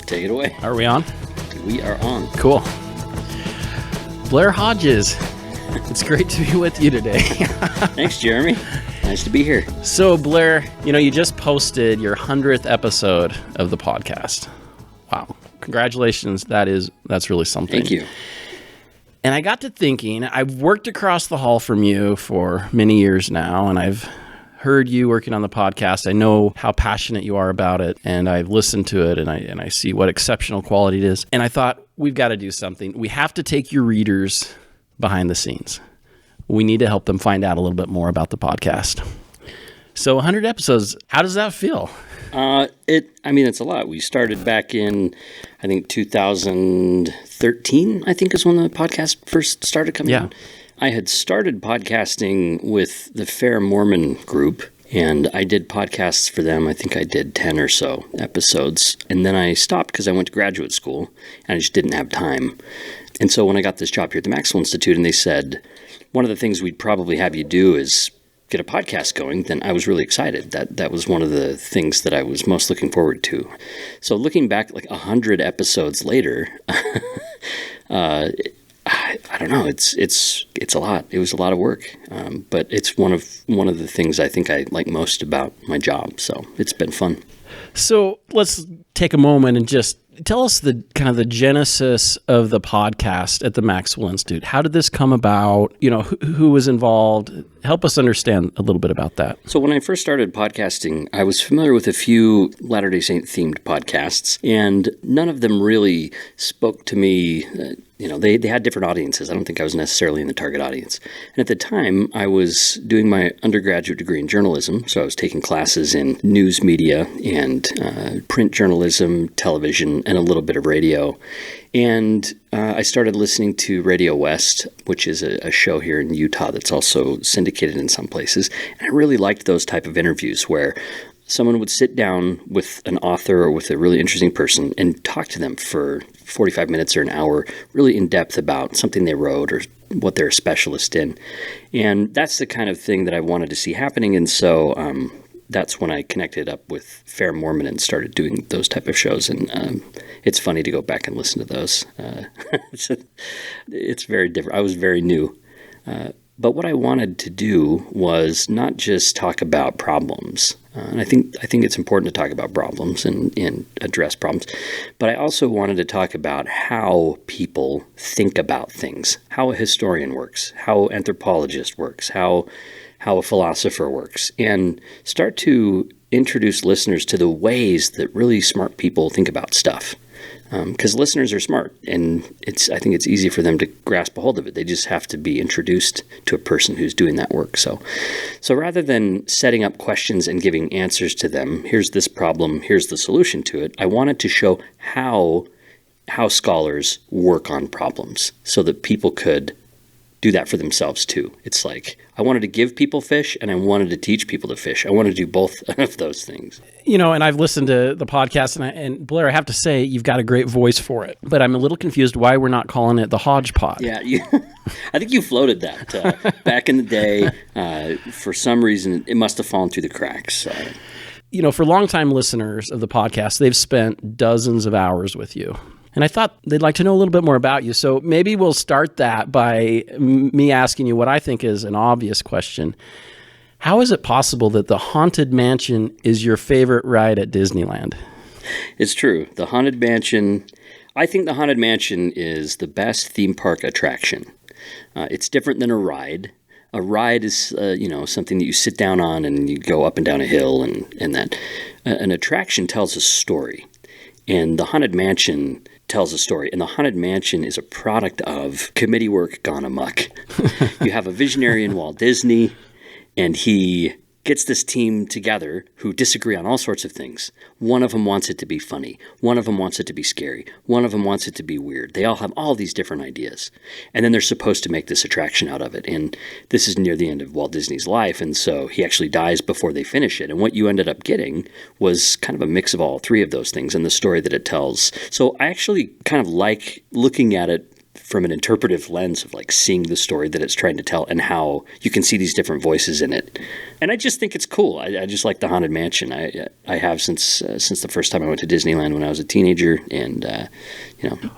Take it away. Are we on? We are on. Cool. Blair Hodges, it's great to be with you today. Thanks, Jeremy. Nice to be here. So, Blair, you just posted your 100th episode of the podcast. Wow. Congratulations. That's really something. Thank you. And I got to thinking, I've worked across the hall from you for many years now, and I've heard you working on the podcast. I know how passionate you are about it, and I've listened to it, and I see what exceptional quality it is. And I thought, we've got to do something. We have to take your readers behind the scenes. We need to help them find out a little bit more about the podcast. So 100 episodes, how does that feel? It's a lot. We started back in, I think, 2013, I think is when the podcast first started coming out. I had started podcasting with the Fair Mormon group, and I did podcasts for them. I think I did 10 or so episodes, and then I stopped because I went to graduate school, and I just didn't have time. And so when I got this job here at the Maxwell Institute, and they said, one of the things we'd probably have you do is get a podcast going, then I was really excited. That was one of the things that I was most looking forward to. So looking back, like 100 episodes later, I don't know. It's a lot. It was a lot of work, but it's one of the things I think I like most about my job. So it's been fun. So let's take a moment and just tell us the kind of the genesis of the podcast at the Maxwell Institute. How did this come about? Who was involved? Help us understand a little bit about that. So when I first started podcasting, I was familiar with a few Latter-day Saint themed podcasts, and none of them really spoke to me. They had different audiences. I don't think I was necessarily in the target audience. And at the time, I was doing my undergraduate degree in journalism, so I was taking classes in news media and print journalism, television, and a little bit of radio. And I started listening to Radio West, which is a show here in Utah that's also syndicated in some places. And I really liked those type of interviews where someone would sit down with an author or with a really interesting person and talk to them for 45 minutes or an hour, really in depth about something they wrote or what they're a specialist in. And that's the kind of thing that I wanted to see happening. And so that's when I connected up with Fair Mormon and started doing those type of shows. And it's funny to go back and listen to those. It's very different. I was very new. But what I wanted to do was not just talk about problems. And I think it's important to talk about problems and address problems. But I also wanted to talk about how people think about things, how a historian works, how an anthropologist works, how a philosopher works, and start to introduce listeners to the ways that really smart people think about stuff. Because listeners are smart, and I think it's easy for them to grasp a hold of it. They just have to be introduced to a person who's doing that work. So rather than setting up questions and giving answers to them, here's this problem, here's the solution to it, I wanted to show how scholars work on problems so that people could do that for themselves too. It's like I wanted to give people fish and I wanted to teach people to fish. I wanted to do both of those things. And I've listened to the podcast and Blair, I have to say you've got a great voice for it, but I'm a little confused why we're not calling it the Hodgepod. Yeah, I think you floated that back in the day. For some reason, it must have fallen through the cracks. For longtime listeners of the podcast, they've spent dozens of hours with you. And I thought they'd like to know a little bit more about you. So maybe we'll start that by me asking you what I think is an obvious question. How is it possible that the Haunted Mansion is your favorite ride at Disneyland? It's true. The Haunted Mansion, I think the Haunted Mansion is the best theme park attraction. It's different than a ride. A ride is, something that you sit down on and you go up and down a hill and that. An attraction tells a story. And the Haunted Mansion tells a story. And the Haunted Mansion is a product of committee work gone amok. You have a visionary in Walt Disney, and he gets this team together who disagree on all sorts of things. One of them wants it to be funny. One of them wants it to be scary. One of them wants it to be weird. They all have all these different ideas. And then they're supposed to make this attraction out of it. And this is near the end of Walt Disney's life, and so he actually dies before they finish it. And what you ended up getting was kind of a mix of all three of those things and the story that it tells. So I actually kind of like looking at it from an interpretive lens of like seeing the story that it's trying to tell and how you can see these different voices in it. And I just think it's cool. I just like the Haunted Mansion. I have since the first time I went to Disneyland when I was a teenager, and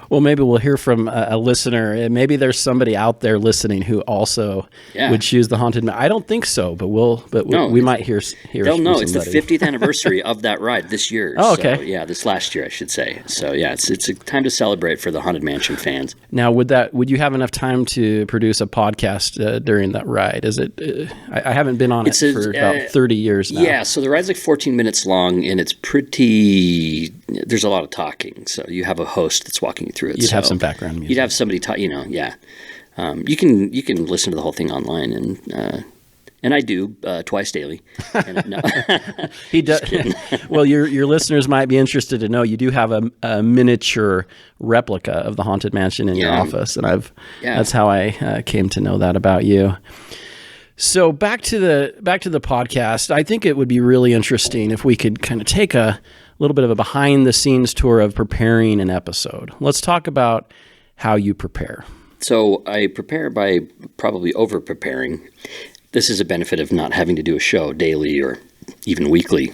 Well, maybe we'll hear from a listener. Maybe there's somebody out there listening who also would choose the Haunted Mansion. I don't think so, but we might hear. They'll know it's the 50th anniversary of that ride this year. Oh, okay. So, yeah, this last year I should say. So yeah, it's a time to celebrate for the Haunted Mansion fans. Now, would you have enough time to produce a podcast during that ride? Is it? I haven't been on it for about 30 years now. Yeah, so the ride's like 14 minutes long, and it's pretty. The's a lot of talking, so you have a host that's walking you through it. You'd have some background music. You'd have somebody talk. Yeah. You can listen to the whole thing online, and I do twice daily. And, no. He does. Well, your listeners might be interested to know you do have a miniature replica of the Haunted Mansion in your office, and that's how I came to know that about you. So back to the podcast. I think it would be really interesting if we could kind of take a little bit of a behind the scenes tour of preparing an episode. Let's talk about how you prepare. So I prepare by probably over preparing. This is a benefit of not having to do a show daily or even weekly.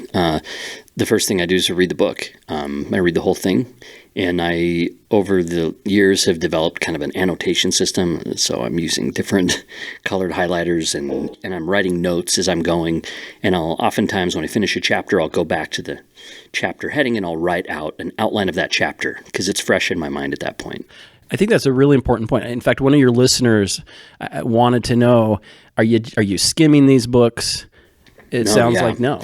The first thing I do is to read the book. I read the whole thing, and I, over the years, have developed kind of an annotation system. So I'm using different colored highlighters, and I'm writing notes as I'm going. And I'll oftentimes, when I finish a chapter, I'll go back to the chapter heading, and I'll write out an outline of that chapter because it's fresh in my mind at that point. I think that's a really important point. In fact, one of your listeners wanted to know, are you skimming these books? It sounds like no.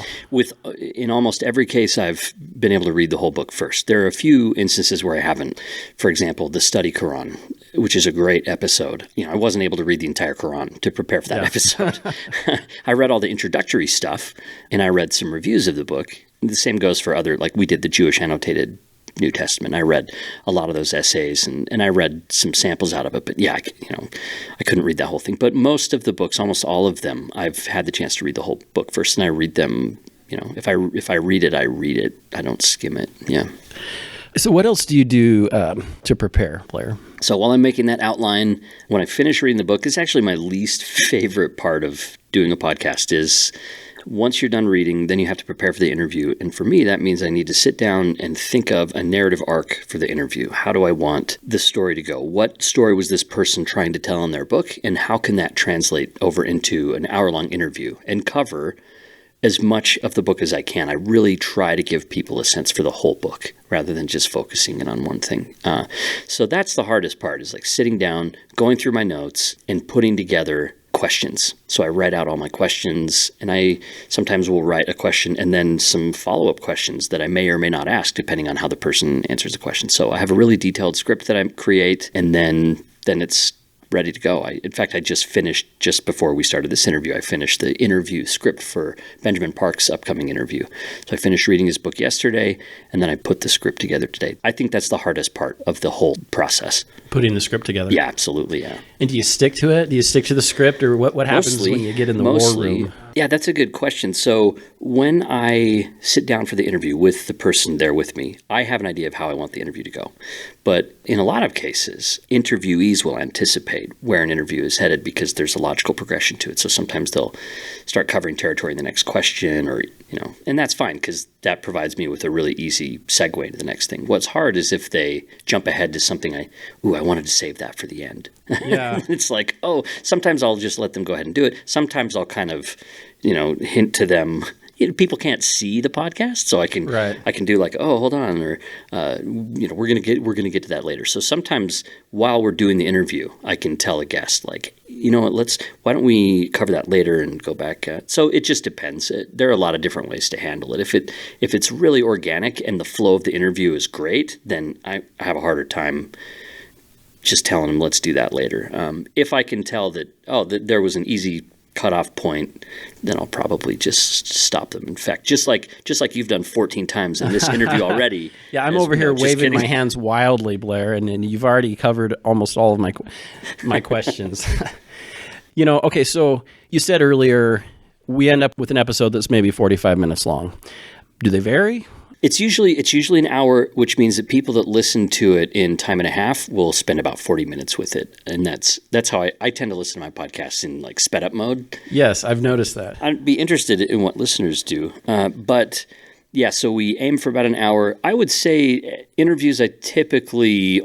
In almost every case, I've been able to read the whole book first. There are a few instances where I haven't. For example, the Study Quran, which is a great episode. I wasn't able to read the entire Quran to prepare for that episode. I read all the introductory stuff, and I read some reviews of the book. The same goes for other, like we did the Jewish annotated New Testament. I read a lot of those essays, and I read some samples out of it. But yeah, I couldn't read that whole thing. But most of the books, almost all of them, I've had the chance to read the whole book first, and I read them. If I read it, I read it. I don't skim it. Yeah. So what else do you do to prepare, Blair? So while I'm making that outline, when I finish reading the book, it's actually my least favorite part of doing a podcast is once you're done reading, then you have to prepare for the interview. And for me, that means I need to sit down and think of a narrative arc for the interview. How do I want this story to go? What story was this person trying to tell in their book? And how can that translate over into an hour-long interview and cover as much of the book as I can? I really try to give people a sense for the whole book rather than just focusing in on one thing. So that's the hardest part, is like sitting down, going through my notes, and putting together questions. So I write out all my questions, and I sometimes will write a question and then some follow-up questions that I may or may not ask depending on how the person answers the question. So I have a really detailed script that I create, and then it's ready to go. In fact, I just finished, just before we started this interview, I finished the interview script for Benjamin Park's upcoming interview. So I finished reading his book yesterday, and then I put the script together today. I think that's the hardest part of the whole process. Putting the script together? Yeah, absolutely, yeah. And do you stick to it? Do you stick to the script, or what happens when you get in the war room? Yeah, that's a good question. So when I sit down for the interview with the person there with me, I have an idea of how I want the interview to go. But in a lot of cases, interviewees will anticipate where an interview is headed because there's a logical progression to it. So sometimes they'll start covering territory in the next question, or, and that's fine because that provides me with a really easy segue to the next thing. What's hard is if they jump ahead to something I wanted to save that for the end. Yeah. It's like, sometimes I'll just let them go ahead and do it. Sometimes I'll kind of, hint to them. People can't see the podcast, so I can do like, hold on, or we're gonna get to that later. So sometimes while we're doing the interview, I can tell a guest like, why don't we cover that later and go back. So it just depends. There are a lot of different ways to handle it. If it's really organic and the flow of the interview is great, then I have a harder time just telling them let's do that later. If I can tell that that there was an easy cutoff point, then I'll probably just stop them. In fact, just like you've done 14 times in this interview already. Yeah, I'm over here waving my hands wildly, Blair, and you've already covered almost all of my questions. Okay, so you said earlier we end up with an episode that's maybe 45 minutes long. Do they vary? It's usually an hour, which means that people that listen to it in time and a half will spend about 40 minutes with it. And that's how I tend to listen to my podcasts in like sped up mode. Yes, I've noticed that. I'd be interested in what listeners do. But yeah, so we aim for about an hour. I would say interviews I typically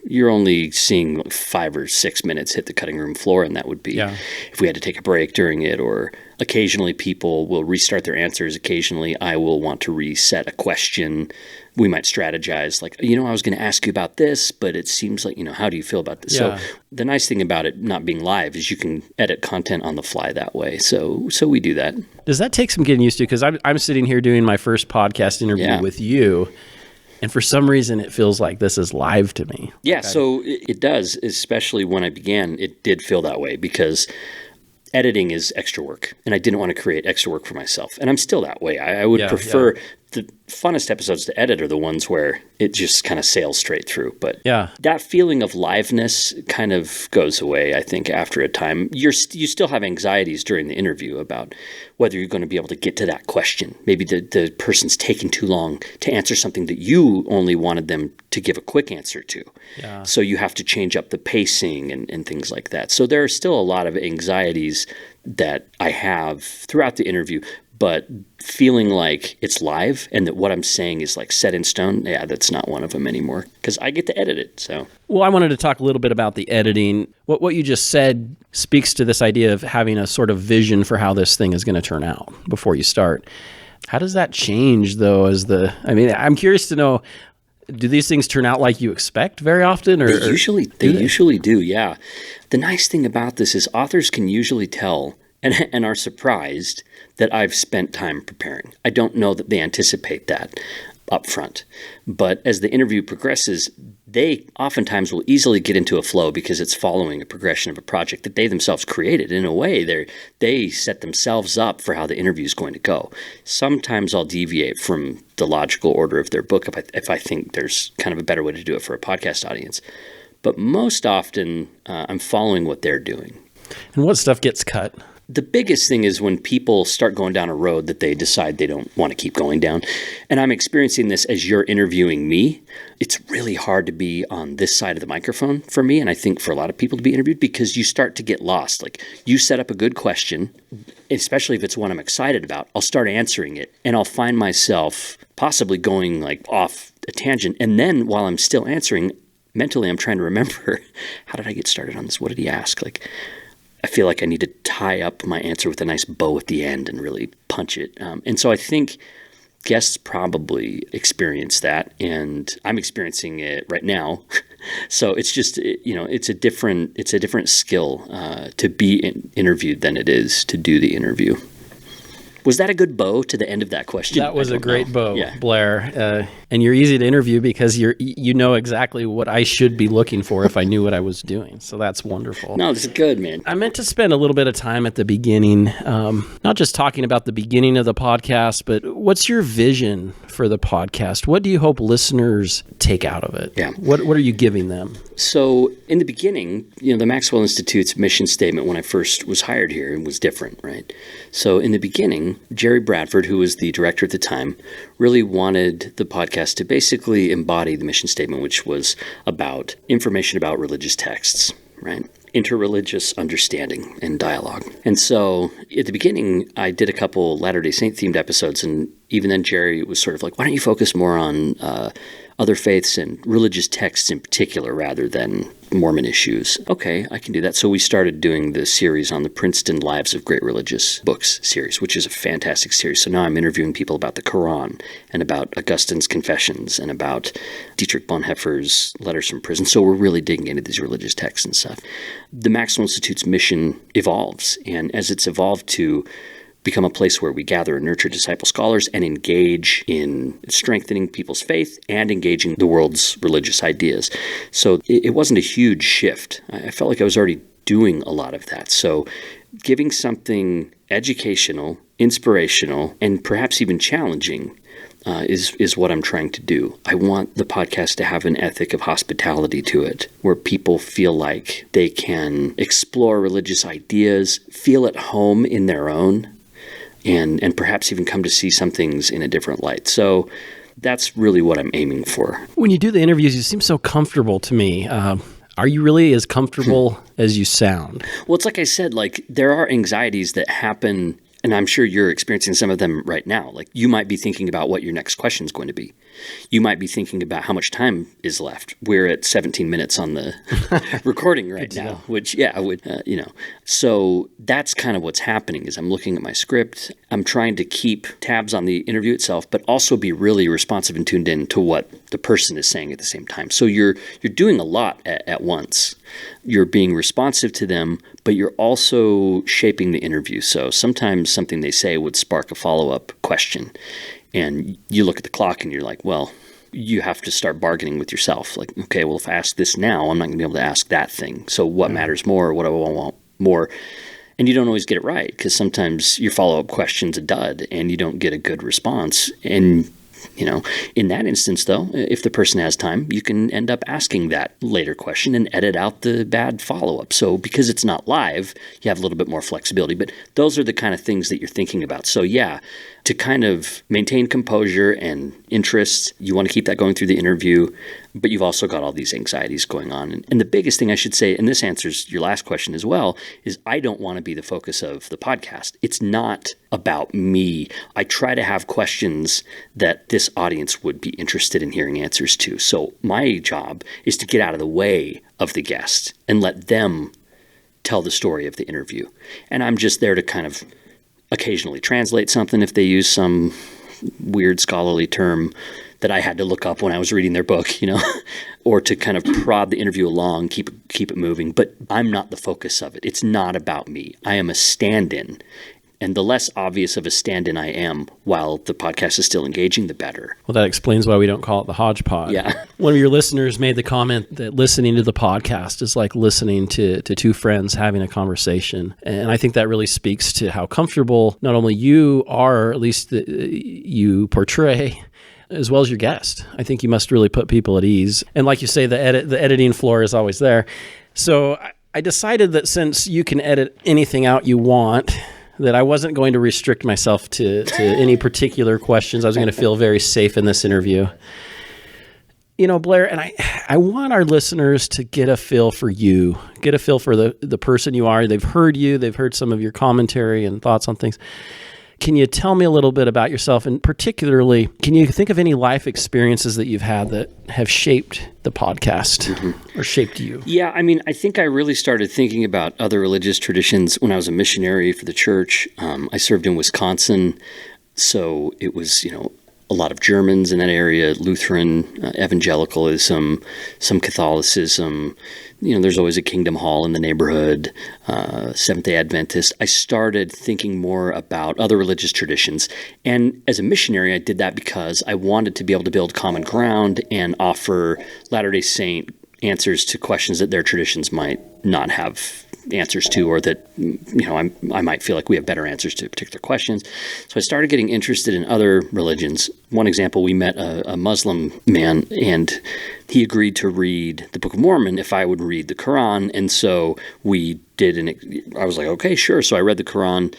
you're only seeing 5 or 6 minutes hit the cutting room floor, and that would be if we had to take a break during it, or occasionally people will restart their answers. Occasionally I will want to reset a question. We might strategize like, I was going to ask you about this, but it seems like, how do you feel about this? Yeah. So the nice thing about it not being live is you can edit content on the fly that way. So we do that. Does that take some getting used to? Because I'm sitting here doing my first podcast interview with you, and for some reason, it feels like this is live to me. Yeah, so it does, especially when I began, it did feel that way because editing is extra work, and I didn't want to create extra work for myself. And I'm still that way. I would prefer the funnest episodes to edit are the ones where it just kind of sails straight through. But that feeling of liveness kind of goes away, I think, after a time. You still have anxieties during the interview about whether you're going to be able to get to that question. Maybe the person's taking too long to answer something that you only wanted them to give a quick answer to. Yeah. So you have to change up the pacing and things like that. So there are still a lot of anxieties that I have throughout the interview, but feeling like it's live and that what I'm saying is like set in stone, that's not one of them anymore because I get to edit it. So, well, I wanted to talk a little bit about the editing. What you just said speaks to this idea of having a sort of vision for how this thing is going to turn out before you start. How does that change, though? I'm curious to know, do these things turn out like you expect very often? Or They usually do, yeah. The nice thing about this is authors can usually tell and are surprised that I've spent time preparing. I don't know that they anticipate that up front. But as the interview progresses, they oftentimes will easily get into a flow because it's following a progression of a project that they themselves created. In a way, they set themselves up for how the interview is going to go. Sometimes I'll deviate from the logical order of their book if I think there's kind of a better way to do it for a podcast audience. But most often, I'm following what they're doing. And what stuff gets cut? The biggest thing is when people start going down a road that they decide they don't want to keep going down. And I'm experiencing this as you're interviewing me. It's really hard to be on this side of the microphone for me, and I think for a lot of people to be interviewed, because you start to get lost. Like, you set up a good question, especially if it's one I'm excited about, I'll start answering it, and I'll find myself possibly going like off a tangent. And then while I'm still answering, mentally I'm trying to remember, how did I get started on this? What did he ask? Like, I feel like I need to tie up my answer with a nice bow at the end and really punch it. And so I think guests probably experience that, and I'm experiencing it right now. So it's just, it's a different skill to be interviewed than it is to do the interview. Was that a good bow to the end of that question? That was a great bow, Blair. And you're easy to interview because you know exactly what I should be looking for if I knew what I was doing. So that's wonderful. No, this is good, man. I meant to spend a little bit of time at the beginning, not just talking about the beginning of the podcast, but what's your vision for the podcast? What do you hope listeners take out of it? Yeah. What are you giving them? So in the beginning, the Maxwell Institute's mission statement when I first was hired here was different, right? So in the beginning, Jerry Bradford, who was the director at the time, really wanted the podcast to basically embody the mission statement, which was about information about religious texts, right? Interreligious understanding and dialogue. And so at the beginning, I did a couple Latter-day Saint themed episodes, and even then Jerry was sort of like, why don't you focus more on other faiths and religious texts in particular rather than Mormon issues? Okay, I can do that. So we started doing the series on the Princeton Lives of Great Religious Books series, which is a fantastic series. So now I'm interviewing people about the Quran and about Augustine's Confessions and about Dietrich Bonhoeffer's Letters from Prison. So we're really digging into these religious texts and stuff. The Maxwell Institute's mission evolves, and as it's evolved to become a place where we gather and nurture disciple scholars and engage in strengthening people's faith and engaging the world's religious ideas. So it wasn't a huge shift. I felt like I was already doing a lot of that. So giving something educational, inspirational, and perhaps even challenging is what I'm trying to do. I want the podcast to have an ethic of hospitality to it, where people feel like they can explore religious ideas, feel at home in their own, and perhaps even come to see some things in a different light. So that's really what I'm aiming for. When you do the interviews, you seem so comfortable to me. Are you really as comfortable as you sound? Well, it's like I said, like there are anxieties that happen, and I'm sure you're experiencing some of them right now. Like you might be thinking about what your next question is going to be. You might be thinking about how much time is left. We're at 17 minutes on the recording right now, which, So that's kind of what's happening is I'm looking at my script. I'm trying to keep tabs on the interview itself, but also be really responsive and tuned in to what the person is saying at the same time. So you're doing a lot at once. You're being responsive to them, but you're also shaping the interview. So sometimes something they say would spark a follow-up question. And you look at the clock and you're like, well, you have to start bargaining with yourself. Like, okay, well, if I ask this now, I'm not going to be able to ask that thing. So what matters more? What do I want more? And you don't always get it right because sometimes your follow-up question's a dud and you don't get a good response. And in that instance, though, if the person has time, you can end up asking that later question and edit out the bad follow-up. So because it's not live, you have a little bit more flexibility. But those are the kind of things that you're thinking about. So yeah, to kind of maintain composure and interest, you want to keep that going through the interview, but you've also got all these anxieties going on. And the biggest thing I should say, and this answers your last question as well, is I don't want to be the focus of the podcast. It's not about me. I try to have questions that this audience would be interested in hearing answers to. So my job is to get out of the way of the guest and let them tell the story of the interview. And I'm just there to kind of occasionally translate something if they use some weird scholarly term that I had to look up when I was reading their book, or to kind of prod the interview along, keep it moving. But I'm not the focus of it. It's not about me. I am a stand-in. And the less obvious of a stand-in I am while the podcast is still engaging, the better. Well, that explains why we don't call it the Hodgepod. Yeah. One of your listeners made the comment that listening to the podcast is like listening to two friends having a conversation. And I think that really speaks to how comfortable not only you are, or at least you portray, as well as your guest. I think you must really put people at ease. And like you say, the editing floor is always there. So I decided that since you can edit anything out you want, that I wasn't going to restrict myself to any particular questions. I was going to feel very safe in this interview. Blair, and I want our listeners to get a feel for you, get a feel for the person you are. They've heard you. They've heard some of your commentary and thoughts on things. Can you tell me a little bit about yourself? And particularly, can you think of any life experiences that you've had that have shaped the podcast or shaped you? Yeah, I think I really started thinking about other religious traditions when I was a missionary for the church. I served in Wisconsin, so it was, a lot of Germans in that area, Lutheran, evangelicalism, some Catholicism. There's always a Kingdom Hall in the neighborhood, Seventh-day Adventist. I started thinking more about other religious traditions. And as a missionary, I did that because I wanted to be able to build common ground and offer Latter-day Saint answers to questions that their traditions might not have answers to, or that I might feel like we have better answers to particular questions. So I started getting interested in other religions. One example, we met a Muslim man, and he agreed to read the Book of Mormon if I would read the Quran. And so we did, I was like, okay, sure. So I read the Quran.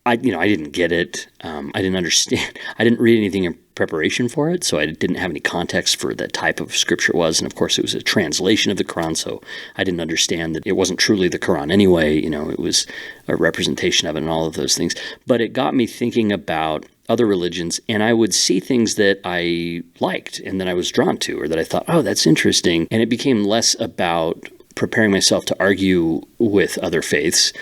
I didn't get it. I didn't understand. I didn't read anything in preparation for it, so I didn't have any context for the type of scripture it was. And of course, it was a translation of the Quran, so I didn't understand that it wasn't truly the Quran anyway. It was a representation of it and all of those things. But it got me thinking about other religions, and I would see things that I liked and that I was drawn to, or that I thought, oh, that's interesting. And it became less about preparing myself to argue with other faiths,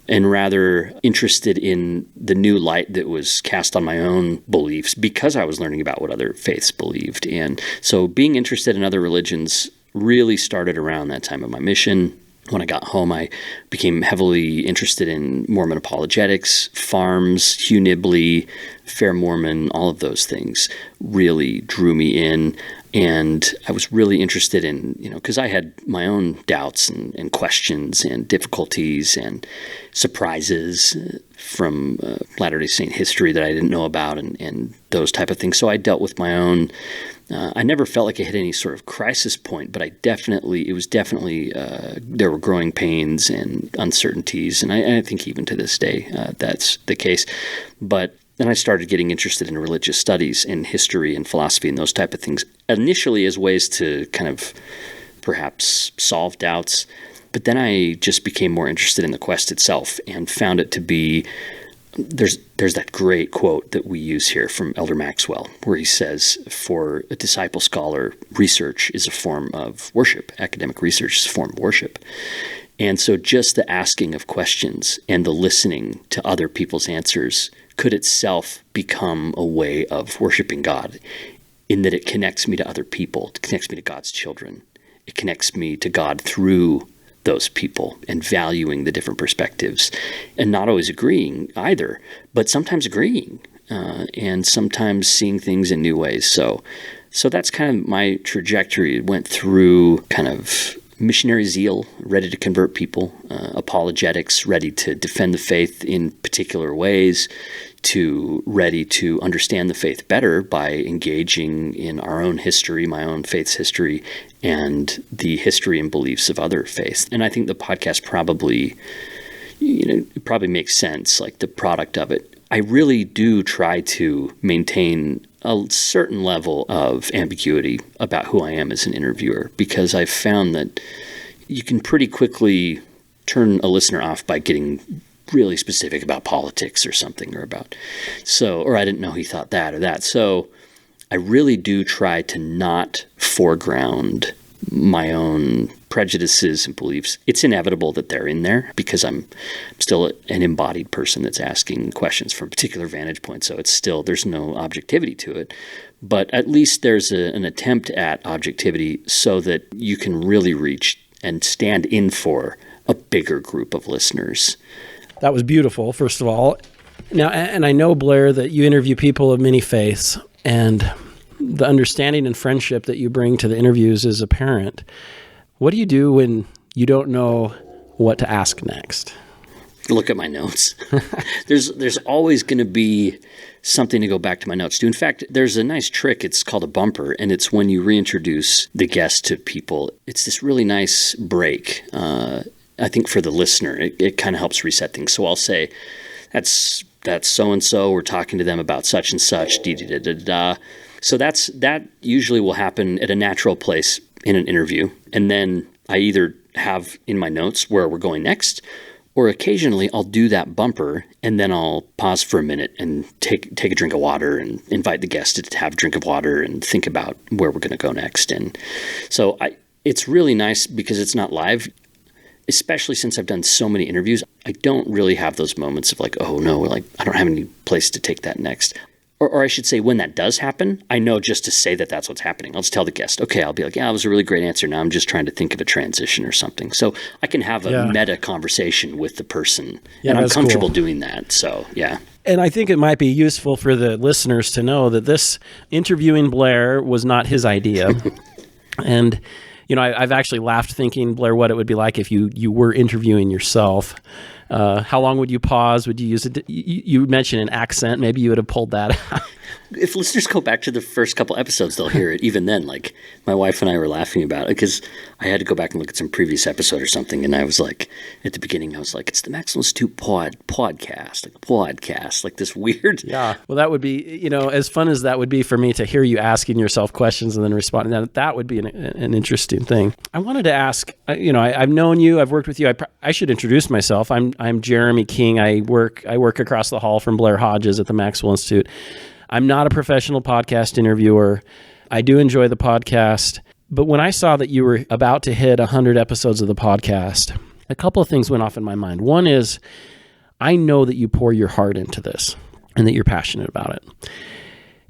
and rather interested in the new light that was cast on my own beliefs because I was learning about what other faiths believed. And so being interested in other religions really started around that time of my mission. When I got home, I became heavily interested in Mormon apologetics, farms, Hugh Nibley, Fair Mormon, all of those things really drew me in. And I was really interested in, because I had my own doubts and questions and difficulties and surprises from Latter-day Saint history that I didn't know about and those type of things. So I dealt with my own. I never felt like I hit any sort of crisis point, but it was definitely, there were growing pains and uncertainties. And I think even to this day, that's the case. But then I started getting interested in religious studies and history and philosophy and those type of things, initially as ways to kind of perhaps solve doubts. But then I just became more interested in the quest itself and found it to be, there's that great quote that we use here from Elder Maxwell, where he says, for a disciple scholar, research is a form of worship. Academic research is a form of worship. And so just the asking of questions and the listening to other people's answers could itself become a way of worshiping God, in that it connects me to other people, it connects me to God's children. It connects me to God through those people and valuing the different perspectives and not always agreeing either, but sometimes agreeing and sometimes seeing things in new ways. So that's kind of my trajectory. It went through kind of missionary zeal, ready to convert people, apologetics, ready to defend the faith in particular ways, to ready to understand the faith better by engaging in our own history, my own faith's history, and the history and beliefs of other faiths. And I think the podcast probably makes sense, like the product of it. I really do try to maintain a certain level of ambiguity about who I am as an interviewer, because I've found that you can pretty quickly turn a listener off by getting really specific about politics or something, or I didn't know he thought that or that. So I really do try to not foreground my own prejudices and beliefs. It's inevitable that they're in there because I'm still an embodied person that's asking questions from a particular vantage point. So it's still, there's no objectivity to it, but at least there's an attempt at objectivity so that you can really reach and stand in for a bigger group of listeners. That was beautiful, first of all. Now, and I know, Blair, that you interview people of many faiths, and the understanding and friendship that you bring to the interviews is apparent. What do you do when you don't know what to ask next? Look at my notes. There's always going to be something to go back to my notes to. In fact, there's a nice trick. It's called a bumper, and it's when you reintroduce the guest to people. It's this really nice break. I think for the listener, it kind of helps reset things. So I'll say, that's so-and-so, we're talking to them about such and such, da-da-da-da-da. So that usually will happen at a natural place in an interview. And then I either have in my notes where we're going next, or occasionally I'll do that bumper and then I'll pause for a minute and take a drink of water and invite the guest to have a drink of water and think about where we're going to go next. And so it's really nice because it's not live. Especially since I've done so many interviews, I don't really have those moments of like, oh no, like I don't have any place to take that next. Or I should say, when that does happen, I know just to say that that's what's happening. I'll just tell the guest, okay, I'll be like, yeah, that was a really great answer. Now I'm just trying to think of a transition or something. So I can have a meta conversation with the person, and I'm comfortable doing that. So, yeah. And I think it might be useful for the listeners to know that this interviewing Blair was not his idea. And I've actually laughed thinking, Blair, what it would be like if you were interviewing yourself. How long would you pause? Would you use it? You mentioned an accent. Maybe you would have pulled that out. If listeners go back to the first couple episodes, they'll hear it. Even then, like my wife and I were laughing about it because I had to go back and look at some previous episode or something. And I was like, at the beginning, I was like, it's the Maxwell Institute podcast, like this weird. Yeah. Well, that would be, as fun as that would be for me to hear you asking yourself questions and then responding. That would be an interesting thing. I wanted to ask, I've known you, I've worked with you. I should introduce myself. I'm Jeremy King. I work across the hall from Blair Hodges at the Maxwell Institute. I'm not a professional podcast interviewer. I do enjoy the podcast. But when I saw that you were about to hit 100 episodes of the podcast, a couple of things went off in my mind. One is, I know that you pour your heart into this and that you're passionate about it.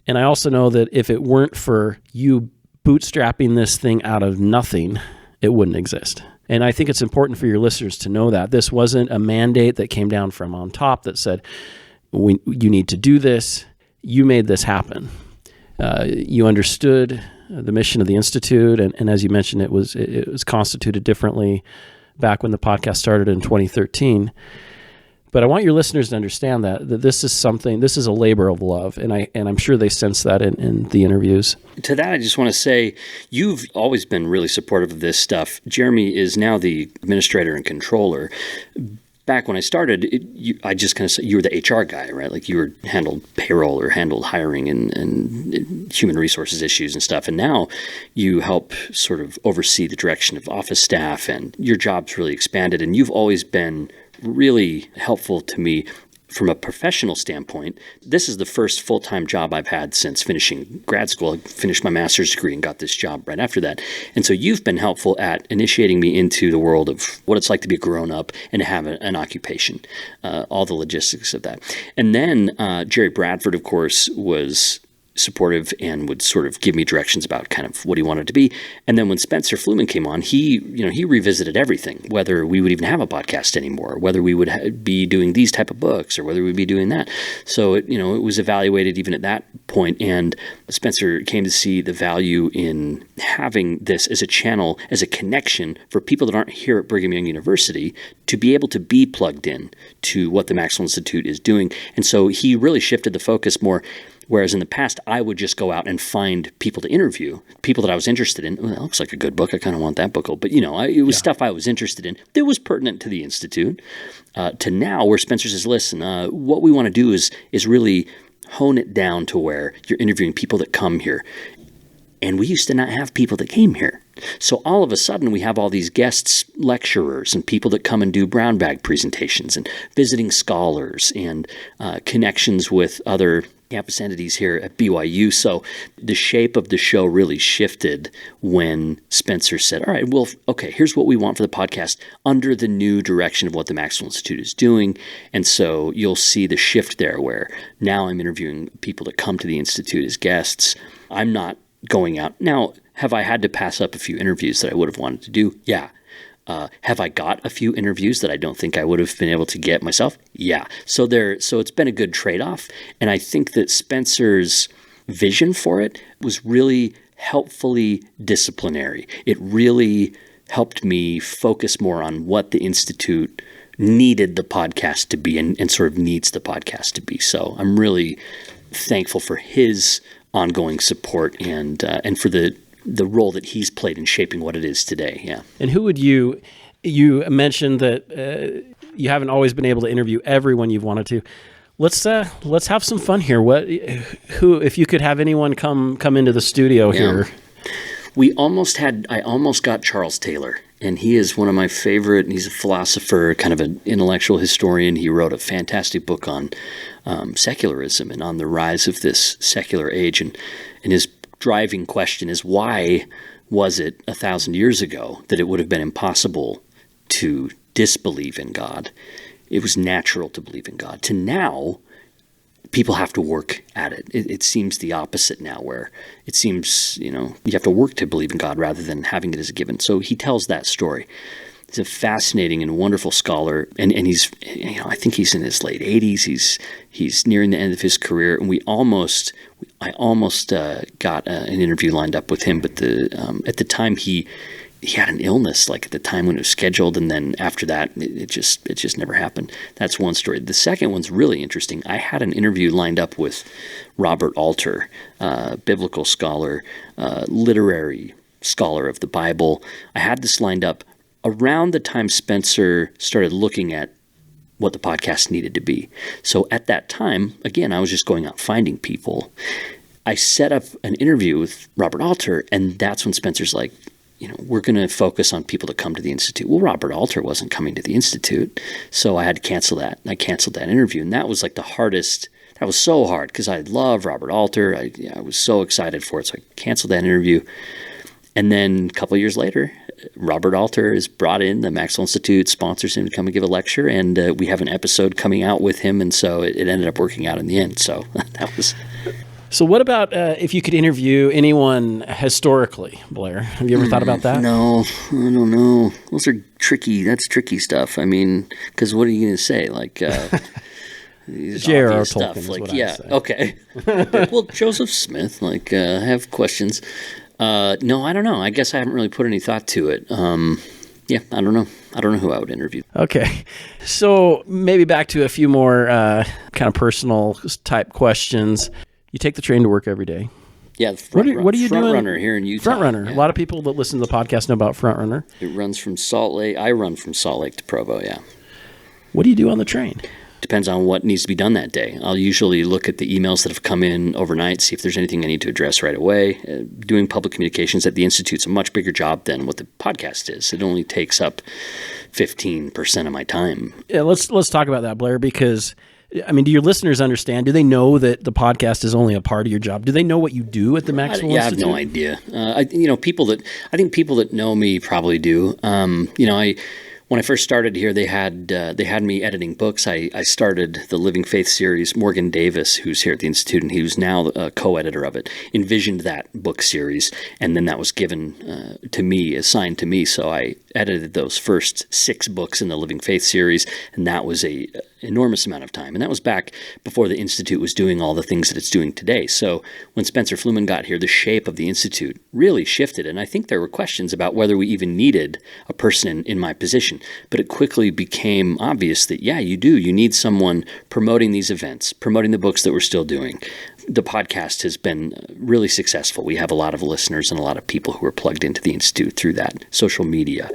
And I also know that if it weren't for you bootstrapping this thing out of nothing, it wouldn't exist. And I think it's important for your listeners to know that this wasn't a mandate that came down from on top that said, you need to do this. You made this happen. You understood the mission of the Institute, and as you mentioned, it was constituted differently back when the podcast started in 2013. But I want your listeners to understand that this is a labor of love, and I'm sure they sense that in the interviews. To that, I just want to say, you've always been really supportive of this stuff. Jeremy is now the administrator and controller. back when I started, I just kind of said you were the HR guy, right? Like you handled payroll or handled hiring and human resources issues and stuff. And now you help sort of oversee the direction of office staff, and your job's really expanded. And you've always been really helpful to me from a professional standpoint. This is the first full-time job I've had since finishing grad school. I finished my master's degree and got this job right after that. And so you've been helpful at initiating me into the world of what it's like to be a grown-up and to have an occupation, all the logistics of that. And then Jerry Bradford, of course, was supportive and would sort of give me directions about kind of what he wanted to be. And then when Spencer Fluman came on, he revisited everything, whether we would even have a podcast anymore, whether we would be doing these type of books or whether we'd be doing that. So it was evaluated even at that point. And Spencer came to see the value in having this as a channel, as a connection for people that aren't here at Brigham Young University to be able to be plugged in to what the Maxwell Institute is doing. And so he really shifted the focus more. Whereas in the past, I would just go out and find people to interview, people that I was interested in. Well, that looks like a good book. I kind of want that book. But, it was stuff I was interested in that was pertinent to the Institute. To now where Spencer says, listen, what we want to do is really hone it down to where you're interviewing people that come here. And we used to not have people that came here. So all of a sudden, we have all these guests, lecturers, and people that come and do brown bag presentations and visiting scholars and connections with other campus entities here at BYU. So the shape of the show really shifted when Spencer said, all right, well, okay, here's what we want for the podcast under the new direction of what the Maxwell Institute is doing. And so you'll see the shift there where now I'm interviewing people that come to the Institute as guests. I'm not going out. Now, have I had to pass up a few interviews that I would have wanted to do? Yeah. Have I got a few interviews that I don't think I would have been able to get myself? Yeah. So it's been a good trade-off. And I think that Spencer's vision for it was really helpfully disciplinary. It really helped me focus more on what the Institute needed the podcast to be and sort of needs the podcast to be. So I'm really thankful for his ongoing support and for the role that he's played in shaping what it is today. Yeah. And who would you mentioned that you haven't always been able to interview everyone you've wanted to. Let's have some fun here. Who, if you could have anyone come into the studio here. I almost got Charles Taylor, and he is one of my favorite, and he's a philosopher, kind of an intellectual historian. He wrote a fantastic book on secularism and on the rise of this secular age. And his driving question is, why was it 1,000 years ago that it would have been impossible to disbelieve in God? It was natural to believe in God. To now, people have to work at it. It seems the opposite now, where it seems, you have to work to believe in God rather than having it as a given. So he tells that story. He's a fascinating and wonderful scholar, and he's, I think he's in his late 80s. He's nearing the end of his career, and I almost got an interview lined up with him, but at the time he had an illness, like at the time when it was scheduled, and then after that, it just never happened. That's one story. The second one's really interesting. I had an interview lined up with Robert Alter, biblical scholar, literary scholar of the Bible. I had this lined up around the time Spencer started looking at what the podcast needed to be. So at that time, again, I was just going out finding people. I set up an interview with Robert Alter, and that's when Spencer's like, we're going to focus on people that come to the Institute. Well, Robert Alter wasn't coming to the Institute, so I had to cancel that. I canceled that interview, and that was like the hardest. That was so hard because I love Robert Alter. I was so excited for it, so I canceled that interview. And then a couple of years later, Robert Alter is brought in. The Maxwell Institute sponsors him to come and give a lecture, and we have an episode coming out with him, and so it ended up working out in the end. So that was... So what about if you could interview anyone historically, Blair? Have you ever thought about that? No, I don't know. Those are tricky. That's tricky stuff. I mean, because what are you going to say? Like, J.R.R. Tolkien is what I'd say. Okay. Well, Joseph Smith, I have questions. No, I don't know. I guess I haven't really put any thought to it. I don't know. I don't know who I would interview. Okay. So maybe back to a few more kind of personal type questions. You take the train to work every day. Yeah. What are you doing? Front Runner here in Utah. Front Runner. Yeah. A lot of people that listen to the podcast know about Front Runner. It runs from Salt Lake. I run from Salt Lake to Provo, yeah. What do you do on the train? Depends on what needs to be done that day. I'll usually look at the emails that have come in overnight, see if there's anything I need to address right away. Doing public communications at the Institute's a much bigger job than what the podcast is. It only takes up 15% of my time. Yeah, let's talk about that, Blair, because I mean, do your listeners understand? Do they know that the podcast is only a part of your job? Do they know what you do at the Maxwell Institute? I have no idea. I think people that know me probably do. When I first started here, they had me editing books. I started the Living Faith series. Morgan Davis, who's here at the Institute, and he was now a co-editor of it, envisioned that book series, and then that was given to me, assigned to me. So I edited those first 6 books in the Living Faith series, and that was a enormous amount of time. And that was back before the Institute was doing all the things that it's doing today. So when Spencer Fluman got here, the shape of the Institute really shifted. And I think there were questions about whether we even needed a person in my position. But it quickly became obvious that, yeah, you do. You need someone promoting these events, promoting the books that we're still doing. The podcast has been really successful. We have a lot of listeners and a lot of people who are plugged into the Institute through that, social media,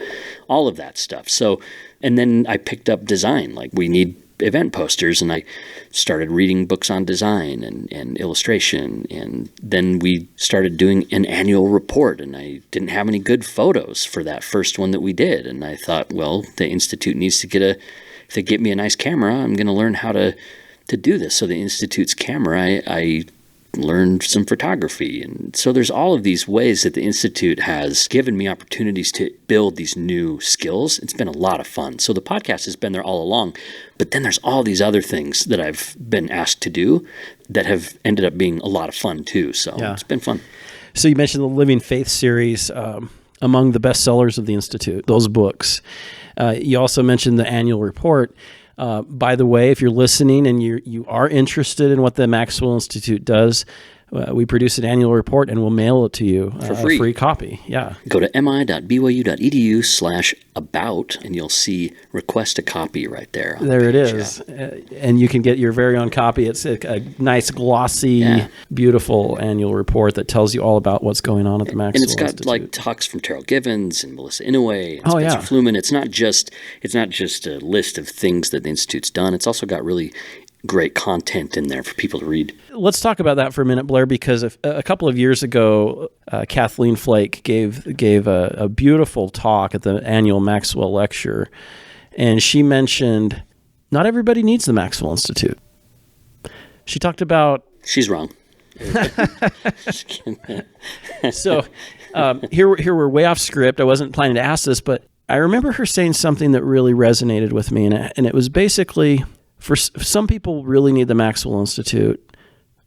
all of that stuff. So, and then I picked up design. Like, we need event posters, and I started reading books on design and illustration, and then we started doing an annual report, and I didn't have any good photos for that first one that we did, and I thought, well, the Institute needs to if they get me a nice camera, I'm going to learn how to do this. So the Institute's camera, I learned some photography. And so there's all of these ways that the Institute has given me opportunities to build these new skills. It's been a lot of fun. So the podcast has been there all along, but then there's all these other things that I've been asked to do that have ended up being a lot of fun too. So It's been fun. So you mentioned the Living Faith series, among the bestsellers of the Institute, those books. You also mentioned the annual report. By the way, if you're listening and you are interested in what the Maxwell Institute does, we produce an annual report and we'll mail it to you for free. A free copy. Yeah. Go to mi.byu.edu/about and you'll see request a copy right there. There it is. And you can get your very own copy. It's a nice, glossy, beautiful annual report that tells you all about what's going on at the Maxwell Institute. And it's got like talks from Terrell Givens and Melissa Inouye and Spencer Fluman. It's not just a list of things that the Institute's done. It's also got really great content in there for people to read. Let's talk about that for a minute, Blair, because a couple of years ago, Kathleen Flake gave a beautiful talk at the annual Maxwell lecture, and she mentioned not everybody needs the Maxwell Institute. She talked about... She's wrong. So here we're way off script. I wasn't planning to ask this, but I remember her saying something that really resonated with me, and it was basically... For some people really need the Maxwell Institute,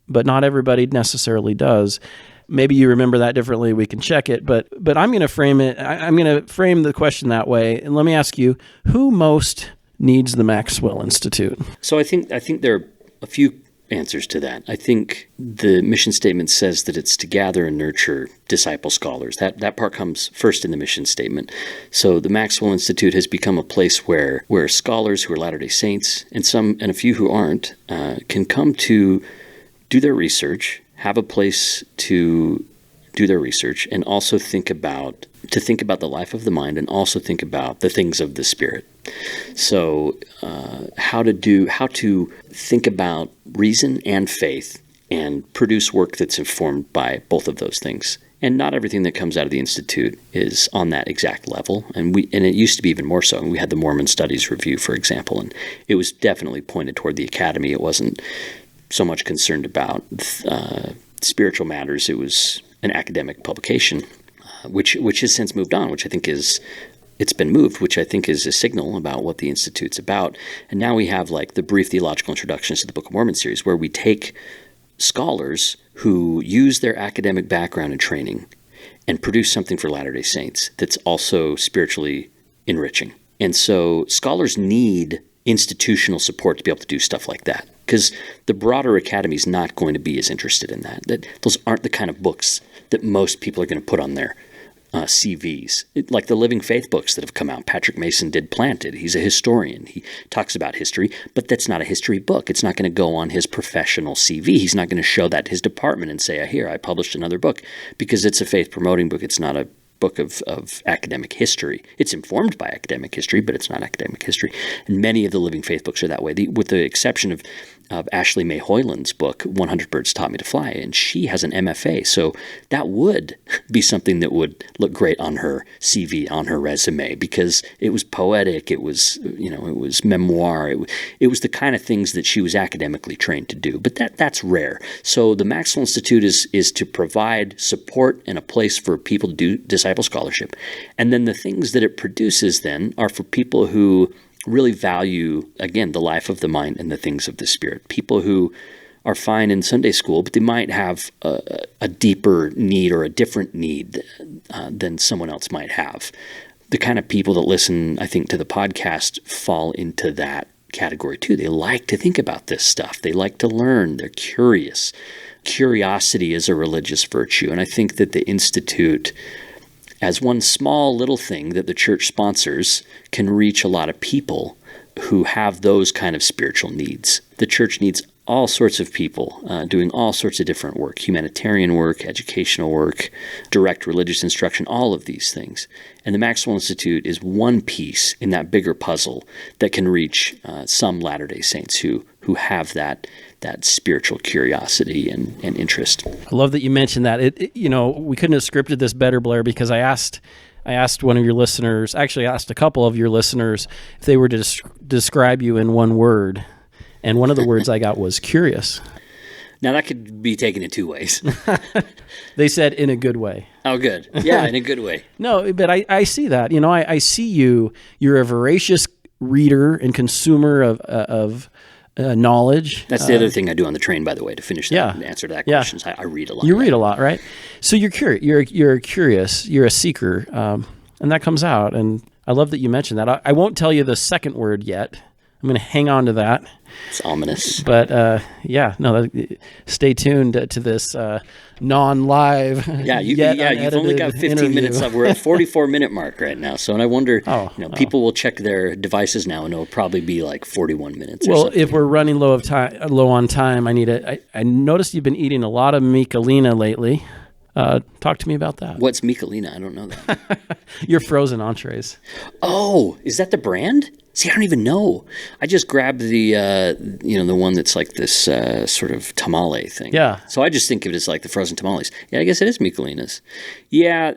but not everybody necessarily does. Maybe you remember that differently. We can check it, but I'm going to frame it. I'm going to frame the question that way. And let me ask you, who most needs the Maxwell Institute? So I think there are a few answers to that. I think the mission statement says that it's to gather and nurture disciple scholars. That part comes first in the mission statement. So the Maxwell Institute has become a place where scholars who are Latter-day Saints and a few who aren't can come to do their research, have a place to do their research, and also think about the life of the mind, and also think about the things of the Spirit. So how to think about reason and faith and produce work that's informed by both of those things. And not everything that comes out of the Institute is on that exact level. And it used to be even more so. And we had the Mormon Studies review, for example, and it was definitely pointed toward the academy. It wasn't so much concerned about spiritual matters. It was an academic publication, which has since moved on, which I think it's been moved, which I think is a signal about what the Institute's about. And now we have like the Brief Theological Introductions to the Book of Mormon series, where we take scholars who use their academic background and training and produce something for Latter-day Saints that's also spiritually enriching. And so scholars need institutional support to be able to do stuff like that, because the broader academy is not going to be as interested in that. Those aren't the kind of books that most people are going to put on their CVs. Like the Living Faith books that have come out. Patrick Mason did Planted. He's a historian. He talks about history, but that's not a history book. It's not going to go on his professional CV. He's not going to show that to his department and say, here, I published another book, because it's a faith promoting book. It's not a book of academic history. It's informed by academic history, but it's not academic history. And many of the Living Faith books are that way, with the exception of Ashley May Hoyland's book, 100 Birds Taught Me to Fly, and she has an MFA. So that would be something that would look great on her CV, on her resume, because it was poetic, it was, it was memoir, it was the kind of things that she was academically trained to do. But that's rare. So the Maxwell Institute is to provide support and a place for people to do disciple scholarship. And then the things that it produces then are for people who really value, again, the life of the mind and the things of the Spirit. People who are fine in Sunday school, but they might have a deeper need or a different need than someone else might have. The kind of people that listen, I think, to the podcast fall into that category too. They like to think about this stuff. They like to learn. They're curious. Curiosity is a religious virtue, and I think that the Institute, as one small little thing that the church sponsors, can reach a lot of people who have those kind of spiritual needs. The church needs all sorts of people doing all sorts of different work, humanitarian work, educational work, direct religious instruction, all of these things. And the Maxwell Institute is one piece in that bigger puzzle that can reach some Latter-day Saints who have that spiritual curiosity and interest. I love that you mentioned that. We couldn't have scripted this better, Blair, because I asked one of your listeners, actually I asked a couple of your listeners if they were to describe you in one word. And one of the words I got was curious. Now, that could be taken in two ways. They said in a good way. Oh, good. Yeah, in a good way. No, but I see that. I see you're a voracious reader and consumer of knowledge. That's the other thing I do on the train, by the way, to finish that and answer to that question. I read a lot. You read a lot, right? So you're curious. You're curious. You're a seeker, and that comes out. And I love that you mentioned that. I won't tell you the second word yet. I'm going to hang on to that. It's ominous. But stay tuned to this non-live. Yeah, you've only got 15 interview. minutes left. We're at 44-minute mark right now. So, and I wonder, people will check their devices now, and it'll probably be like 41 minutes. Well, if we're running low on time, I noticed you've been eating a lot of Michelina lately. Talk to me about that. What's Michelina? I don't know that. Your frozen entrees. Oh, is that the brand? See, I don't even know. I just grabbed the one that's like this sort of tamale thing. Yeah. So I just think of it as like the frozen tamales. Yeah, I guess it is Michelina's. Yeah,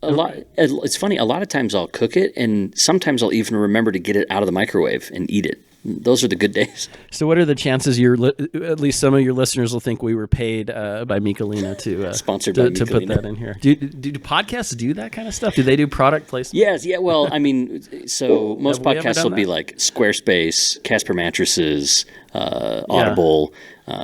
a lot. It's funny. A lot of times I'll cook it, and sometimes I'll even remember to get it out of the microwave and eat it. Those are the good days. So what are the chances at least some of your listeners will think we were paid by Michelina to sponsored by Michelina. To put that in here? Do podcasts do that kind of stuff? Do they do product placement? Yes. Yeah. Well, I mean, so most podcasts will be like Squarespace, Casper Mattresses, Audible.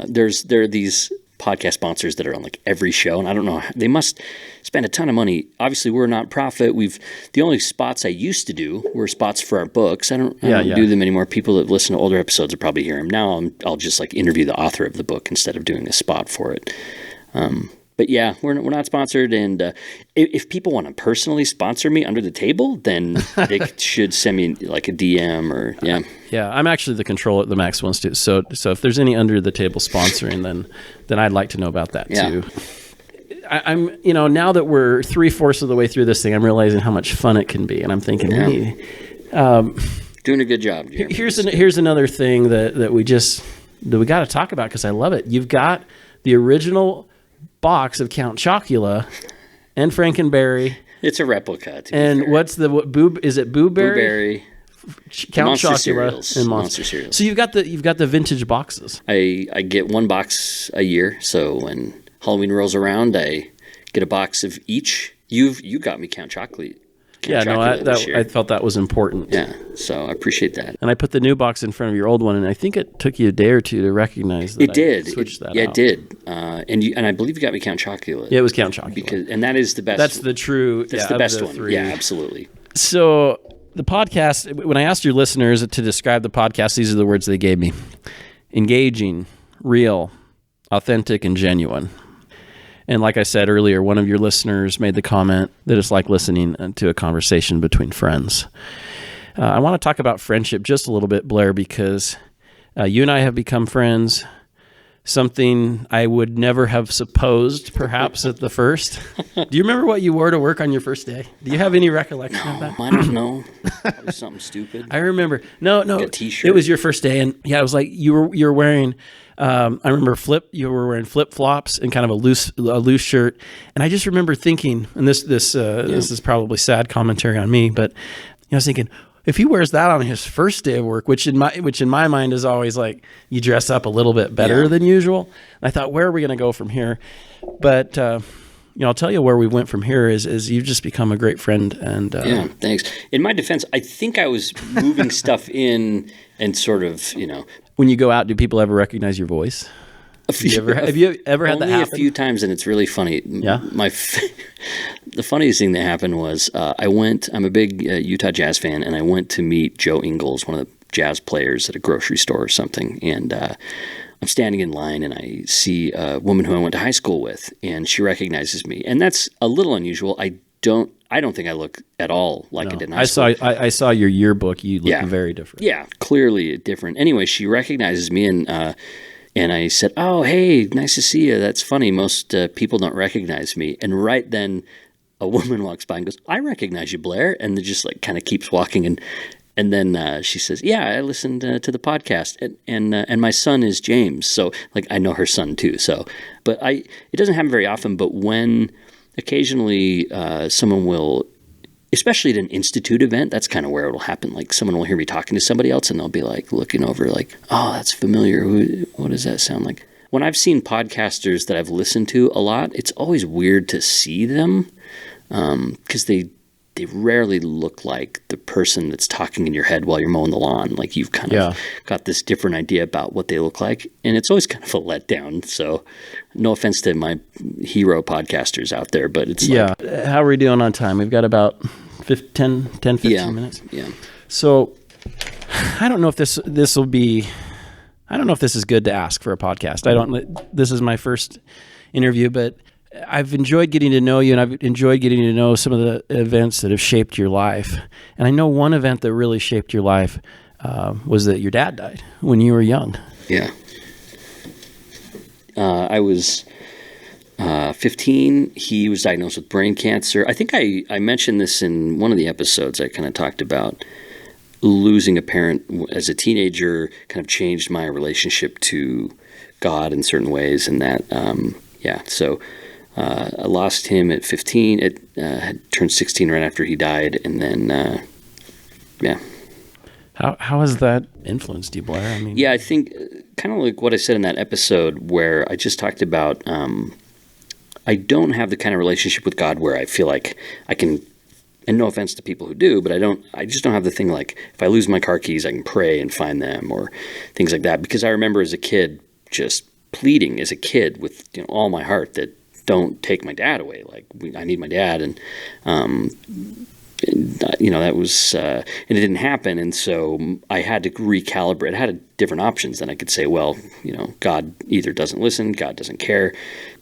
There are these podcast sponsors that are on like every show, and I don't know, they must spend a ton of money. Obviously, we're a nonprofit. The only spots I used to do were spots for our books. I don't do them anymore. People that listen to older episodes will probably hear them. Now I'll just like interview the author of the book instead of doing a spot for it. But yeah, we're not sponsored, and if people want to personally sponsor me under the table, then they should send me like a DM or Yeah, I'm actually the controller at the Maxwell Institute, so if there's any under the table sponsoring, then I'd like to know about that too. I'm now that we're 3/4 of the way through this thing, I'm realizing how much fun it can be, and I'm thinking, doing a good job. Jeremy. Here's another thing that we got to talk about because I love it. You've got the original box of Count Chocula and Frankenberry. It's a replica. And is it Booberry? Booberry. Count Chocula cereals. and Monster Cereals. So you've got the vintage boxes. I get one box a year. So when Halloween rolls around, I get a box of each. You got me Count Chocolate. I felt that was important. Yeah, so I appreciate that. And I put the new box in front of your old one, and I think it took you a day or two to recognize that. It did. Switched that out. It did. And I believe you got me Count Chocula. Yeah, it was Count Chocula. And that is the best. That's the true. That's the best one. Three. Yeah, absolutely. So the podcast. When I asked your listeners to describe the podcast, these are the words they gave me: engaging, real, authentic, and genuine. And like I said earlier, one of your listeners made the comment that it's like listening to a conversation between friends. I want to talk about friendship just a little bit, Blair, because you and I have become friends something I would never have supposed, perhaps, at the first. Do you remember what you wore to work on your first day? Do you have any recollection of that? I don't know. Probably something stupid. I remember. No. Like a t-shirt. It was your first day, and yeah, it was like you were wearing. I remember you were wearing flip flops and kind of a loose shirt, and I just remember thinking, and this is probably sad commentary on me, but I was thinking, if he wears that on his first day of work, which in my mind is always like you dress up a little bit better than usual. And I thought, where are we going to go from here? But I'll tell you where we went from here is you've just become a great friend. And yeah, thanks. In my defense, I think I was moving stuff in and sort of, When you go out, do people ever recognize your voice? Have you ever had that happen? Only a few times, and it's really funny. Yeah. The funniest thing that happened was I'm a big Utah Jazz fan, and I went to meet Joe Ingles, one of the jazz players, at a grocery store or something. And I'm standing in line, and I see a woman who I went to high school with, and she recognizes me. And that's a little unusual. I don't think I look at all like I did in high school. I saw your yearbook. You look very different. Yeah, clearly different. Anyway, she recognizes me, and I said, "Oh, hey, nice to see you. That's funny. Most people don't recognize me." And right then, a woman walks by and goes, "I recognize you, Blair," and then just like kind of keeps walking. And then she says, "Yeah, I listened to the podcast, and my son is James." So like I know her son too. So, but it doesn't happen very often. But when occasionally someone will, especially at an institute event, that's kind of where it'll happen. Like someone will hear me talking to somebody else, and they'll be like looking over, like, "Oh, that's familiar. What does that sound like?" When I've seen podcasters that I've listened to a lot, it's always weird to see them because they rarely look like the person that's talking in your head while you're mowing the lawn. Like you've kind of got this different idea about what they look like, and it's always kind of a letdown. So no offense to my hero podcasters out there, but it's like, how are we doing on time? We've got about 15 minutes. Yeah. So I don't know if this is good to ask for a podcast. This is my first interview, but I've enjoyed getting to know you, and I've enjoyed getting to know some of the events that have shaped your life. And I know one event that really shaped your life was that your dad died when you were young. Yeah. I was 15. He was diagnosed with brain cancer. I think I mentioned this in one of the episodes. I kind of talked about losing a parent as a teenager kind of changed my relationship to God in certain ways, and that, so I lost him at 15. It had turned 16 right after he died, and then, How has that influenced you, Blair? I think kind of like what I said in that episode where I just talked about, I don't have the kind of relationship with God where I feel like I can, and no offense to people who do, but I just don't have the thing like if I lose my car keys, I can pray and find them or things like that. Because I remember as a kid just pleading as a kid with all my heart that don't take my dad away. Like I need my dad, and that was, and it didn't happen. And so I had to recalibrate. I had different options. Then I could say, well, God either doesn't listen, God doesn't care.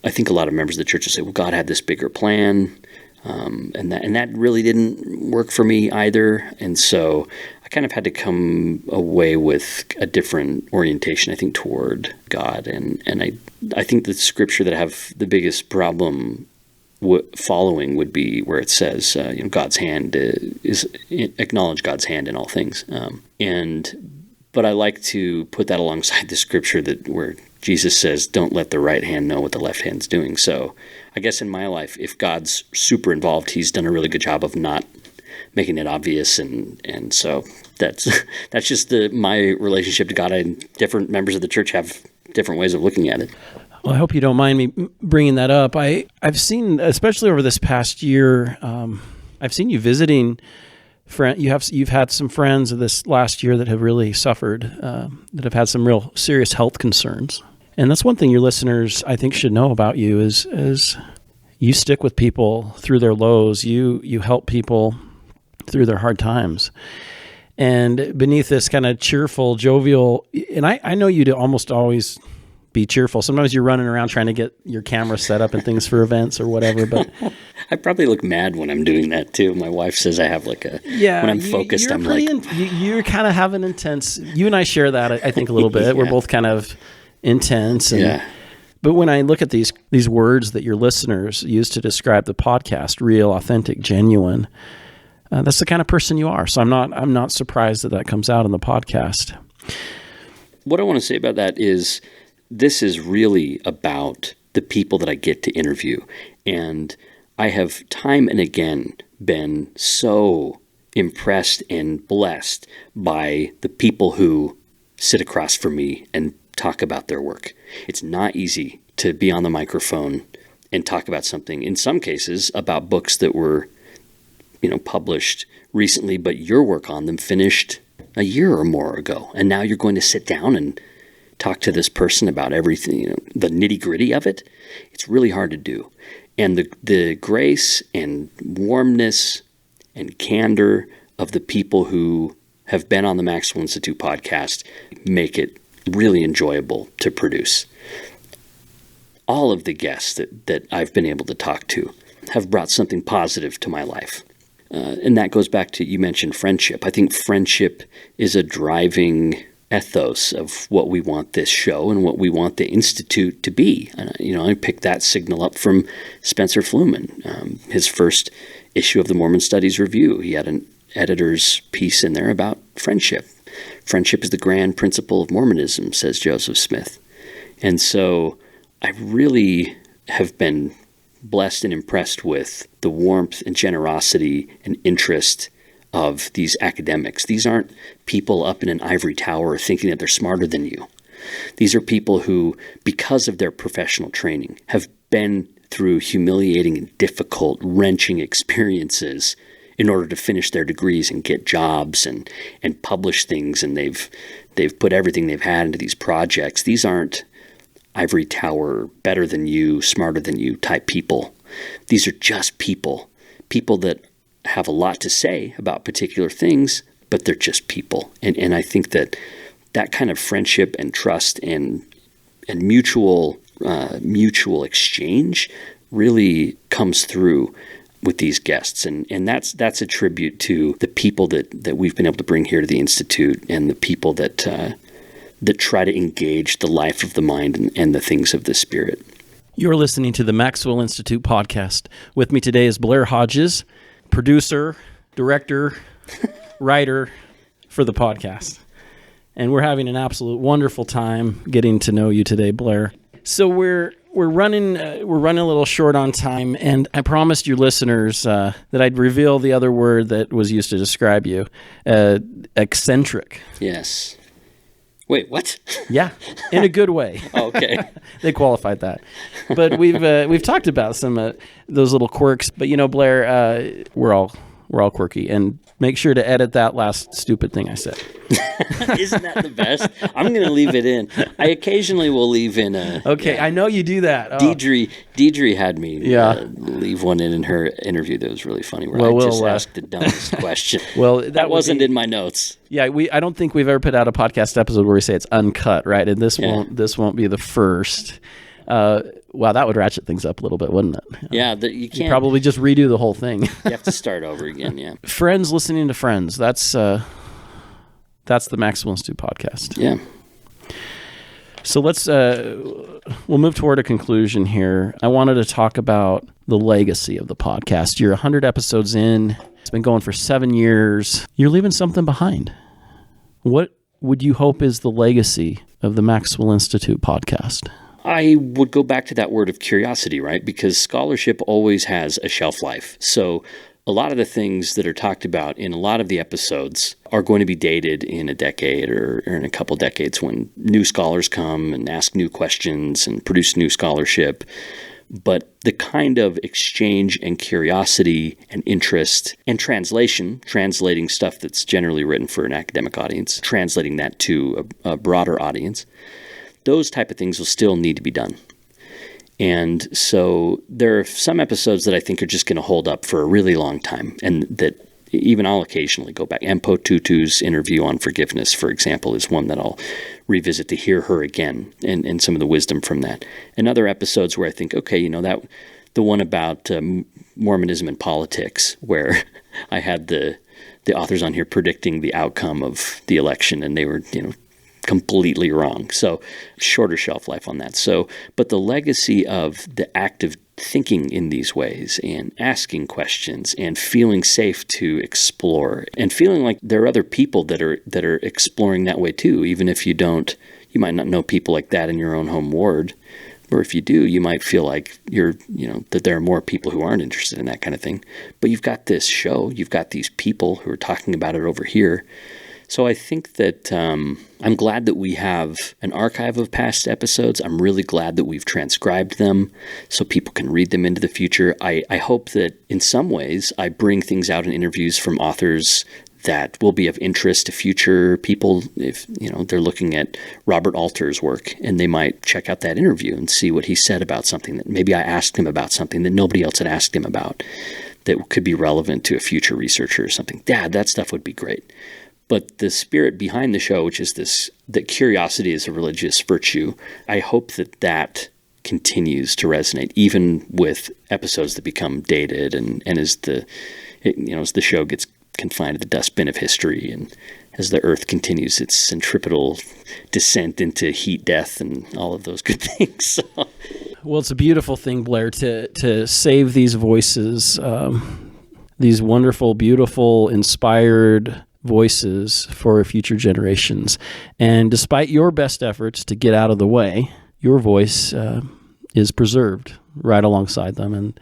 I think a lot of members of the church will say, well, God had this bigger plan. And that really didn't work for me either. And so I kind of had to come away with a different orientation, I think, toward God. And I think the scripture that I have the biggest problem following would be where it says, God's hand is acknowledge God's hand in all things. But I like to put that alongside the scripture where Jesus says, don't let the right hand know what the left hand's doing. So I guess in my life, if God's super involved, he's done a really good job of not making it obvious. And so that's just my relationship to God. Different members of the church have different ways of looking at it. Well, I hope you don't mind me bringing that up. I've seen, especially over this past year, I've seen you visiting you've had some friends this last year that have really suffered, that have had some real serious health concerns. And that's one thing your listeners, I think, should know about you is you stick with people through their lows. You help people through their hard times. And beneath this kind of cheerful, jovial, and I know you to almost always be cheerful. Sometimes you're running around trying to get your camera set up and things for events or whatever, but I probably look mad when I'm doing that too. My wife says I have when I'm focused, you're kind of have an intense, you and I share that, I think, a little bit. Yeah. We're both kind of intense. And, But when I look at these words that your listeners use to describe the podcast, real, authentic, genuine, that's the kind of person you are. So I'm not surprised that comes out in the podcast. What I want to say about that is this is really about the people that I get to interview. And I have time and again been so impressed and blessed by the people who sit across from me and talk about their work. It's not easy to be on the microphone and talk about something, in some cases, about books that were, published recently, but your work on them finished a year or more ago. And now you're going to sit down and talk to this person about everything, the nitty-gritty of it. It's really hard to do. And the grace and warmness and candor of the people who have been on the Maxwell Institute podcast make it really enjoyable to produce. All of the guests that I've been able to talk to have brought something positive to my life. And that goes back to, you mentioned friendship. I think friendship is a driving ethos of what we want this show and what we want the Institute to be. I picked that signal up from Spencer Fluman, his first issue of the Mormon Studies Review. He had an editor's piece in there about friendship. Friendship is the grand principle of Mormonism, says Joseph Smith. And so I really have been blessed and impressed with the warmth and generosity and interest of these academics. These aren't people up in an ivory tower thinking that they're smarter than you. These are people who, because of their professional training, have been through humiliating and difficult, wrenching experiences in order to finish their degrees and get jobs and publish things, and they've put everything they've had into these projects. These aren't ivory tower, better than you, smarter than you type people. These are just people that have a lot to say about particular things, but they're just people. And I think that kind of friendship and trust and mutual exchange really comes through with these guests. And that's a tribute to the people that we've been able to bring here to the Institute, and the people that try to engage the life of the mind and the things of the spirit. You're listening to the Maxwell Institute Podcast. With me today is Blair Hodges, producer, director, writer for the podcast. And we're having an absolute wonderful time getting to know you today, Blair. So we're running a little short on time, and I promised your listeners that I'd reveal the other word that was used to describe you, eccentric. Yes. Wait, what? Yeah, in a good way. Okay. They qualified that. But we've talked about some of those little quirks. But Blair, we're all quirky, and make sure to edit that last stupid thing I said. Isn't that the best? I'm going to leave it in. I occasionally will leave in a... Okay, I know you do that. Oh. Deidre had me leave one in her interview that was really funny, where I just asked the dumbest question. Well, that wasn't in my notes. Yeah, I don't think we've ever put out a podcast episode where we say it's uncut, right? And this won't be the first. Wow, that would ratchet things up a little bit, wouldn't it? Yeah, you can't... You'd probably just redo the whole thing. You have to start over again, yeah. Friends listening to friends. That's the Maxwell Institute Podcast. Yeah. So we'll move toward a conclusion here. I wanted to talk about the legacy of the podcast. You're 100 episodes in. It's been going for 7 years. You're leaving something behind. What would you hope is the legacy of the Maxwell Institute Podcast? I would go back to that word of curiosity, right? Because scholarship always has a shelf life. So a lot of the things that are talked about in a lot of the episodes are going to be dated in a decade or in a couple decades, when new scholars come and ask new questions and produce new scholarship. But the kind of exchange and curiosity and interest and translating stuff that's generally written for an academic audience, translating that to a broader audience, those type of things will still need to be done. And so there are some episodes that I think are just going to hold up for a really long time, and that even I'll occasionally go back. Empo Tutu's interview on forgiveness, for example, is one that I'll revisit to hear her again and some of the wisdom from that. And other episodes where I think, okay, that the one about Mormonism and politics, where I had the authors on here predicting the outcome of the election, and they were, completely wrong. So shorter shelf life on that. So, but the legacy of the active thinking in these ways and asking questions and feeling safe to explore and feeling like there are other people that are exploring that way too, even if you might not know people like that in your own home ward. Or if you do, you might feel like that there are more people who aren't interested in that kind of thing. But you've got this show, you've got these people who are talking about it over here. So I think that I'm glad that we have an archive of past episodes. I'm really glad that we've transcribed them so people can read them into the future. I hope that in some ways I bring things out in interviews from authors that will be of interest to future people. If they're looking at Robert Alter's work, and they might check out that interview and see what he said about something that maybe I asked him about, something that nobody else had asked him about, that could be relevant to a future researcher or something. That stuff would be great. But the spirit behind the show, which is that curiosity is a religious virtue, I hope that continues to resonate, even with episodes that become dated and as the show gets confined to the dustbin of history, and as the earth continues its centripetal descent into heat death and all of those good things. So. Well, it's a beautiful thing, Blair, to save these voices, these wonderful, beautiful, inspired voices for future generations. And despite your best efforts to get out of the way, your voice is preserved right alongside them. And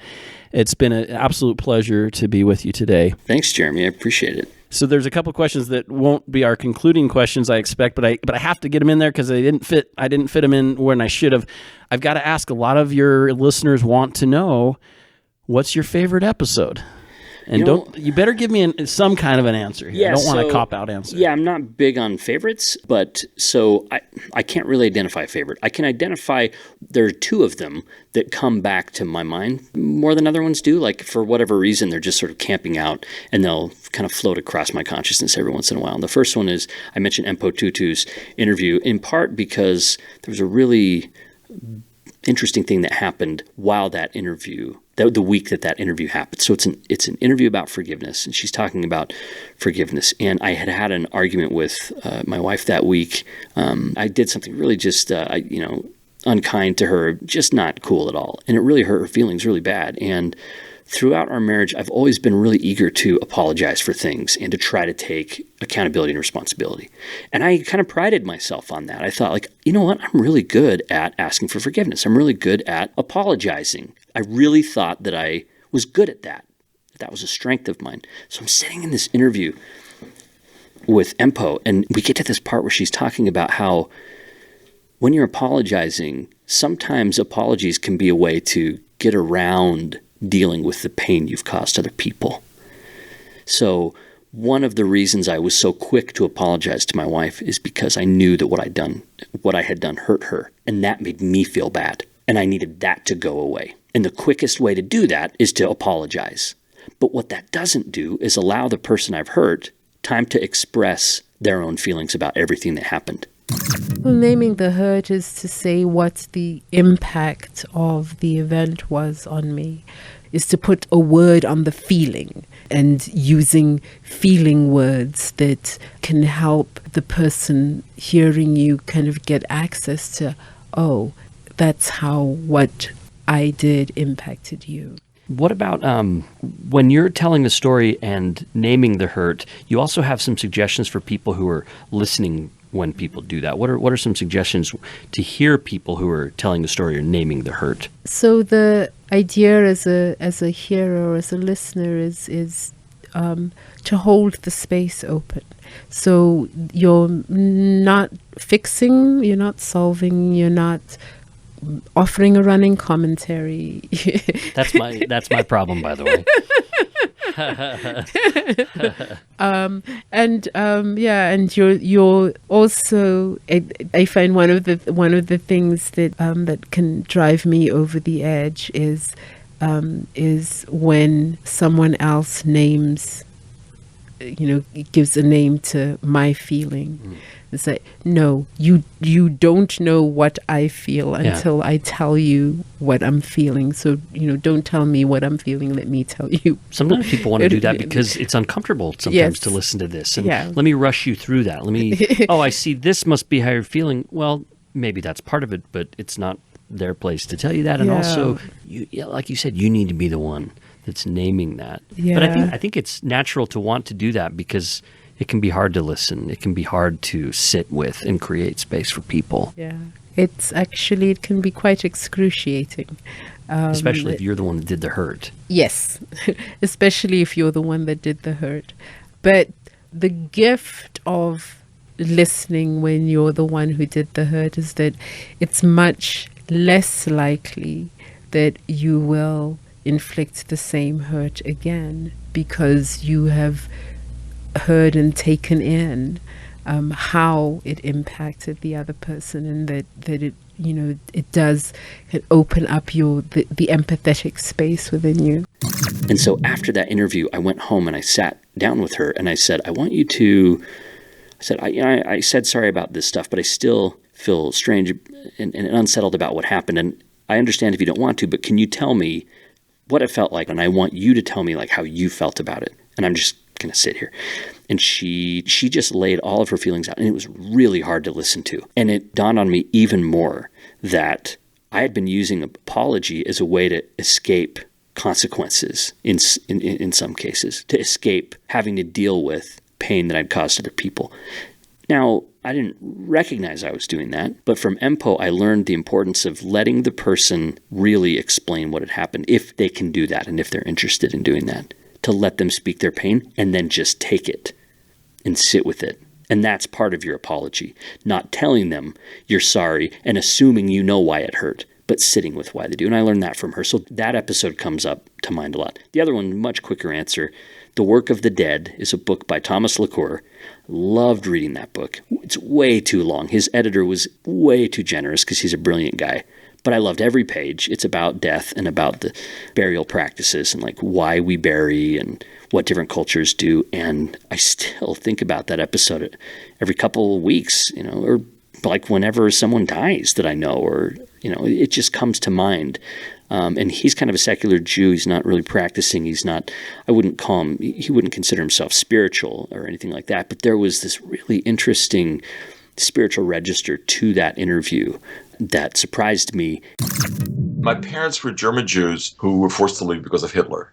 it's been an absolute pleasure to be with you today. Thanks, Jeremy. I appreciate it. So there's a couple questions that won't be our concluding questions, I expect, but I have to get them in there because I didn't fit them in when I should have. I've got to ask, a lot of your listeners want to know, what's your favorite episode? And you better give me some kind of an answer here. Yeah, I don't want a cop-out answer. Yeah, I'm not big on favorites, but so I can't really identify a favorite. I can identify, there are two of them that come back to my mind more than other ones do. Like, for whatever reason, they're just sort of camping out, and they'll kind of float across my consciousness every once in a while. And the first one is, I mentioned Mpo Tutu's interview, in part because there was a really interesting thing that happened while that interview, the week that interview happened. So it's an interview about forgiveness, and she's talking about forgiveness. And I had an argument with my wife that week. I did something really just unkind to her, just not cool at all, and it really hurt her feelings really bad. And throughout our marriage, I've always been really eager to apologize for things and to try to take accountability and responsibility. And I kind of prided myself on that. I thought, like, you know what? I'm really good at asking for forgiveness. I'm really good at apologizing. I really thought that I was good at that. That was a strength of mine. So I'm sitting in this interview with Mpo, and we get to this part where she's talking about how when you're apologizing, sometimes apologies can be a way to get around dealing with the pain you've caused other people. So one of the reasons I was so quick to apologize to my wife is because I knew that what I had done hurt her, and that made me feel bad, and I needed that to go away. And the quickest way to do that is to apologize. But what that doesn't do is allow the person I've hurt time to express their own feelings about everything that happened. Well, naming the hurt is to say what the impact of the event was on me, is to put a word on the feeling, and using feeling words that can help the person hearing you kind of get access to, oh, that's how what I did impacted you. What about when you're telling the story and naming the hurt, you also have some suggestions for people who are listening when people do that? What are some suggestions to hear people who are telling the story or naming the hurt? So the idea as a hearer, as a listener, is to hold the space open. So you're not fixing, you're not solving, you're not offering a running commentary. That's my problem, by the way. And you're also, I find one of the things that can drive me over the edge is when someone else names it gives a name to my feeling. It's like, no, you don't know what I feel until I tell you what I'm feeling. So, don't tell me what I'm feeling. Let me tell you. Sometimes people want to do that because it's uncomfortable sometimes to listen to this. And let me rush you through that. Let me, I see, this must be how you're feeling. Well, maybe that's part of it, but it's not their place to tell you that. And also, like you said, you need to be the one that's naming that. But I think it's natural to want to do that because it can be hard to listen. It can be hard to sit with and create space for people. Yeah. It can be quite excruciating. Especially if you're the one that did the hurt. Yes. Especially if you're the one that did the hurt. But the gift of listening when you're the one who did the hurt is that it's much less likely that you will inflict the same hurt again because you have heard and taken in how it impacted the other person, and that it it does open up the empathetic space within you. And so after that interview, I went home and I sat down with her and I said, I said sorry about this stuff, but I still feel strange and unsettled about what happened. And I understand if you don't want to, but can you tell me what it felt like? And I want you to tell me like how you felt about it. And I'm just going to sit here. And she just laid all of her feelings out, and it was really hard to listen to. And it dawned on me even more that I had been using apology as a way to escape consequences in some cases, to escape having to deal with pain that I'd caused other people. Now, I didn't recognize I was doing that, but from MPO, I learned the importance of letting the person really explain what had happened, if they can do that and if they're interested in doing that, to let them speak their pain and then just take it and sit with it. And that's part of your apology, not telling them you're sorry and assuming you know why it hurt, but sitting with why they do. And I learned that from her. So that episode comes up to mind a lot. The other one, much quicker answer. The Work of the Dead is a book by Thomas LaCour. Loved reading that book. It's way too long. His editor was way too generous because he's a brilliant guy. But I loved every page. It's about death and about the burial practices and like why we bury and what different cultures do. And I still think about that episode every couple of weeks, or like whenever someone dies that I know, or, it just comes to mind. And he's kind of a secular Jew. He's not really practicing. He wouldn't consider himself spiritual or anything like that. But there was this really interesting spiritual register to that interview that surprised me. My parents were German Jews who were forced to leave because of Hitler.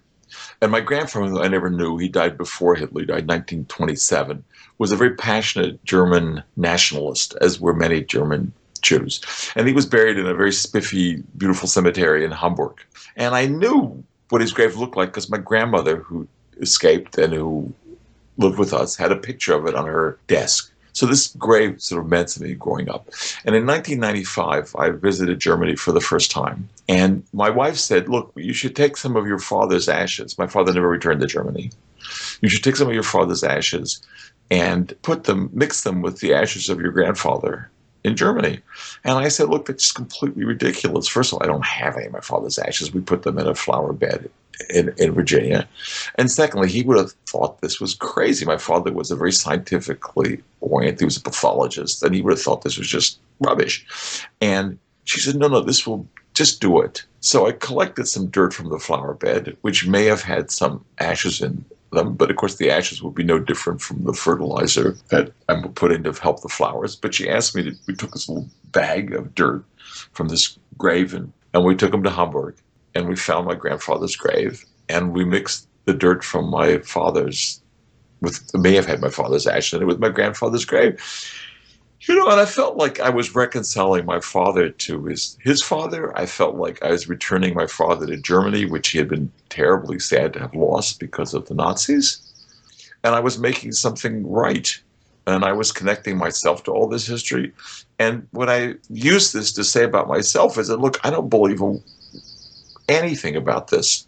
And my grandfather, who I never knew, he died before Hitler, he died in 1927, was a very passionate German nationalist, as were many German Jews. And he was buried in a very spiffy, beautiful cemetery in Hamburg. And I knew what his grave looked like because my grandmother, who escaped and who lived with us, had a picture of it on her desk. So this grave sort of meant to me growing up. And in 1995, I visited Germany for the first time. And my wife said, look, you should take some of your father's ashes. My father never returned to Germany. You should take some of your father's ashes and mix them with the ashes of your grandfather in Germany. And I said, look, that's completely ridiculous. First of all, I don't have any of my father's ashes. We put them in a flower bed in Virginia. And secondly, he would have thought this was crazy. My father was a very scientifically oriented, he was a pathologist, and he would have thought this was just rubbish. And she said, no, this will just do it. So I collected some dirt from the flower bed, which may have had some ashes in them, but of course the ashes would be no different from the fertilizer that I put in to help the flowers. But she asked me we took this little bag of dirt from this grave and we took them to Hamburg. And we found my grandfather's grave, and we mixed the dirt from my father's may have had my father's ashes in it with my grandfather's grave. And I felt like I was reconciling my father to his father. I felt like I was returning my father to Germany, which he had been terribly sad to have lost because of the Nazis. And I was making something right. And I was connecting myself to all this history. And what I used this to say about myself is that, look, I don't believe anything about this.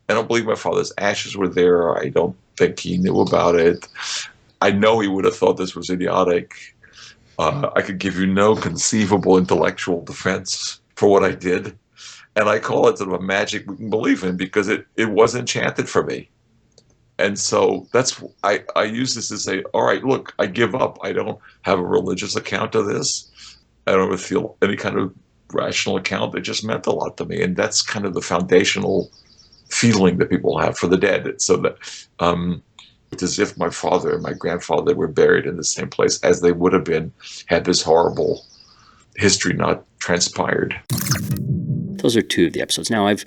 I don't believe my father's ashes were there. I don't think he knew about it. I know he would have thought this was idiotic. I could give you no conceivable intellectual defense for what I did. And I call it sort of a magic we can believe in because it was enchanted for me. And so I use this to say, all right, look, I give up. I don't have a religious account of this. I don't ever feel any kind of rational account. It just meant a lot to me. And that's kind of the foundational feeling that people have for the dead. It's so that it's as if my father and my grandfather were buried in the same place as they would have been had this horrible history not transpired. Those are two of the episodes. Now, I've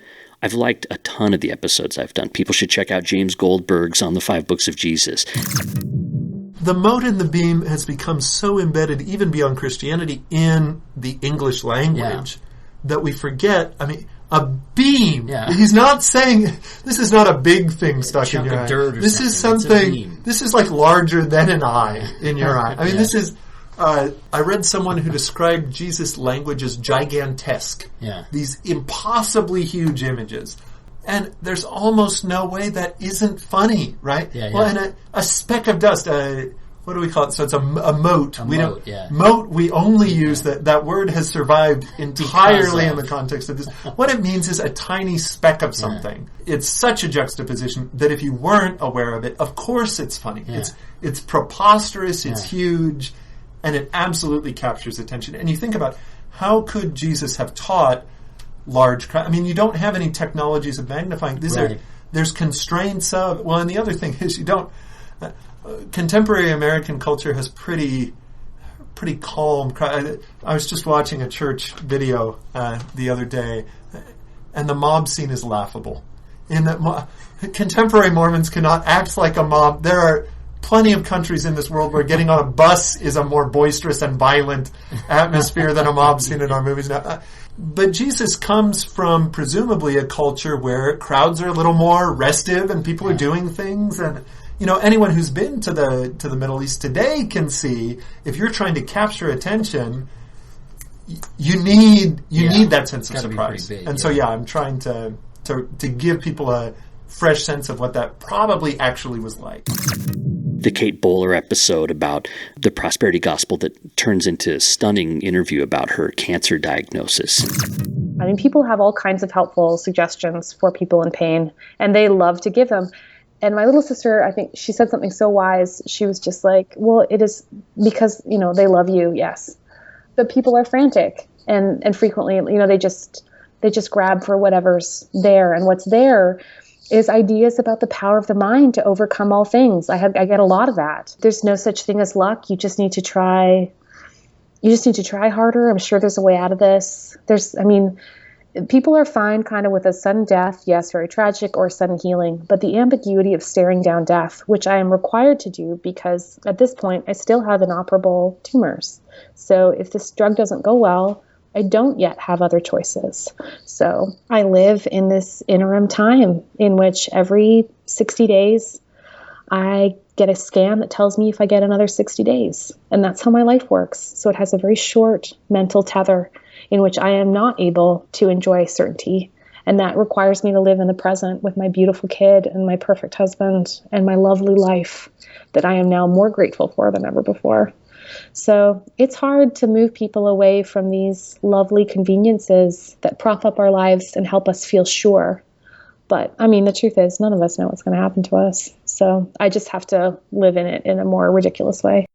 liked a ton of the episodes I've done. People should check out James Goldberg's On the 5 Books of Jesus. The mote and the beam has become so embedded, even beyond Christianity, in the English language that we forget. I mean, a beam. Yeah. He's not saying, this is not a big thing stuck in your eye. This is something, this is like larger than an eye in your eye. I mean, this is... I read someone who described Jesus' language as gigantesque. Yeah. These impossibly huge images. And there's almost no way that isn't funny, right? Yeah, yeah. Well, and a speck of dust, what do we call it? So it's a mote. Mote, we only use that word has survived entirely in the context of this. What it means is a tiny speck of something. Yeah. It's such a juxtaposition that if you weren't aware of it, of course it's funny. Yeah. It's preposterous, it's huge. And it absolutely captures attention. And you think about, how could Jesus have taught large crowds? I mean, you don't have any technologies of magnifying. There's constraints of... Well, and the other thing is you don't... contemporary American culture has pretty calm... I was just watching a church video the other day, and the mob scene is laughable. In that contemporary Mormons cannot act like a mob. There are plenty of countries in this world where getting on a bus is a more boisterous and violent atmosphere than a mob scene in our movies now. But Jesus comes from presumably a culture where crowds are a little more restive and people are doing things. And anyone who's been to the Middle East today can see, if you're trying to capture attention, you need that sense of surprise. Big, and so I'm trying to give people a fresh sense of what that probably actually was like. The Kate Bowler episode about the prosperity gospel that turns into a stunning interview about her cancer diagnosis. I mean, people have all kinds of helpful suggestions for people in pain, and they love to give them. And my little sister, I think she said something so wise. She was just like, well, it is because, they love you, yes. But people are frantic, and frequently, they just grab for whatever's there. And what's there is ideas about the power of the mind to overcome all things. I get a lot of that. There's no such thing as luck. You just need to try harder. I'm sure there's a way out of this. People are fine kind of with a sudden death, yes, very tragic, or sudden healing, but the ambiguity of staring down death, which I am required to do because at this point I still have inoperable tumors. So if this drug doesn't go well, I don't yet have other choices. So I live in this interim time in which every 60 days I get a scan that tells me if I get another 60 days. And that's how my life works. So it has a very short mental tether in which I am not able to enjoy certainty. And that requires me to live in the present with my beautiful kid and my perfect husband and my lovely life that I am now more grateful for than ever before. So it's hard to move people away from these lovely conveniences that prop up our lives and help us feel sure. But the truth is, none of us know what's going to happen to us. So I just have to live in it in a more ridiculous way.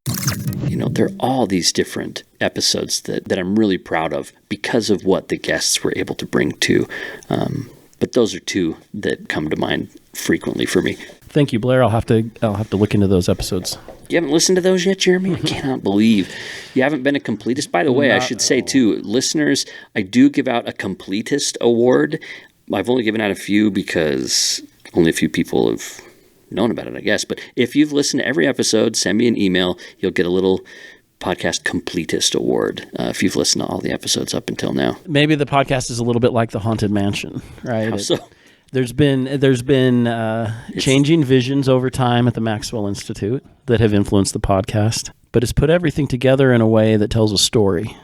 There are all these different episodes that I'm really proud of because of what the guests were able to bring to. But those are two that come to mind frequently for me. Thank you, Blair. I'll have to look into those episodes. You haven't listened to those yet, Jeremy? I cannot believe you haven't been a completist. By the way, I should say, too, listeners, I do give out a completist award. I've only given out a few because only a few people have known about it, I guess. But if you've listened to every episode, send me an email. You'll get a little podcast completist award if you've listened to all the episodes up until now. Maybe the podcast is a little bit like the Haunted Mansion, right? How so? There's been changing visions over time at the Maxwell Institute that have influenced the podcast, but it's put everything together in a way that tells a story,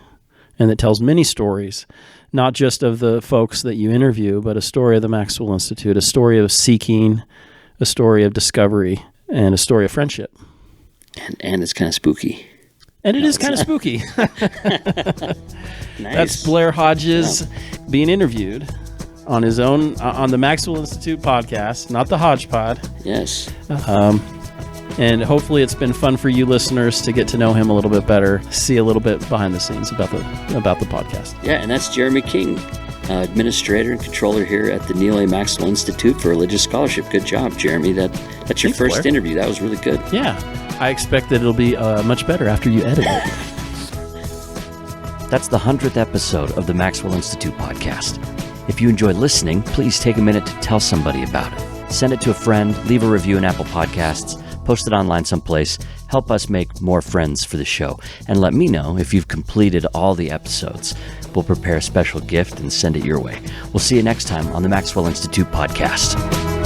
and that tells many stories, not just of the folks that you interview, but a story of the Maxwell Institute, a story of seeking, a story of discovery, and a story of friendship. And it's kind of spooky. And it is kind of spooky. Nice. That's Blair Hodges being interviewed on his own, on the Maxwell Institute podcast, not the Hodgepod. Yes. And hopefully it's been fun for you listeners to get to know him a little bit better, see a little bit behind the scenes about the podcast. Yeah, and that's Jeremy King, administrator and controller here at the Neil A. Maxwell Institute for Religious Scholarship. Good job, Jeremy. That's your first interview. That was really good. Yeah. I expect that it'll be much better after you edit it. That's the 100th episode of the Maxwell Institute Podcast. If you enjoy listening, please take a minute to tell somebody about it. Send it to a friend, leave a review in Apple Podcasts, post it online someplace, help us make more friends for the show, and let me know if you've completed all the episodes. We'll prepare a special gift and send it your way. We'll see you next time on the Maxwell Institute Podcast.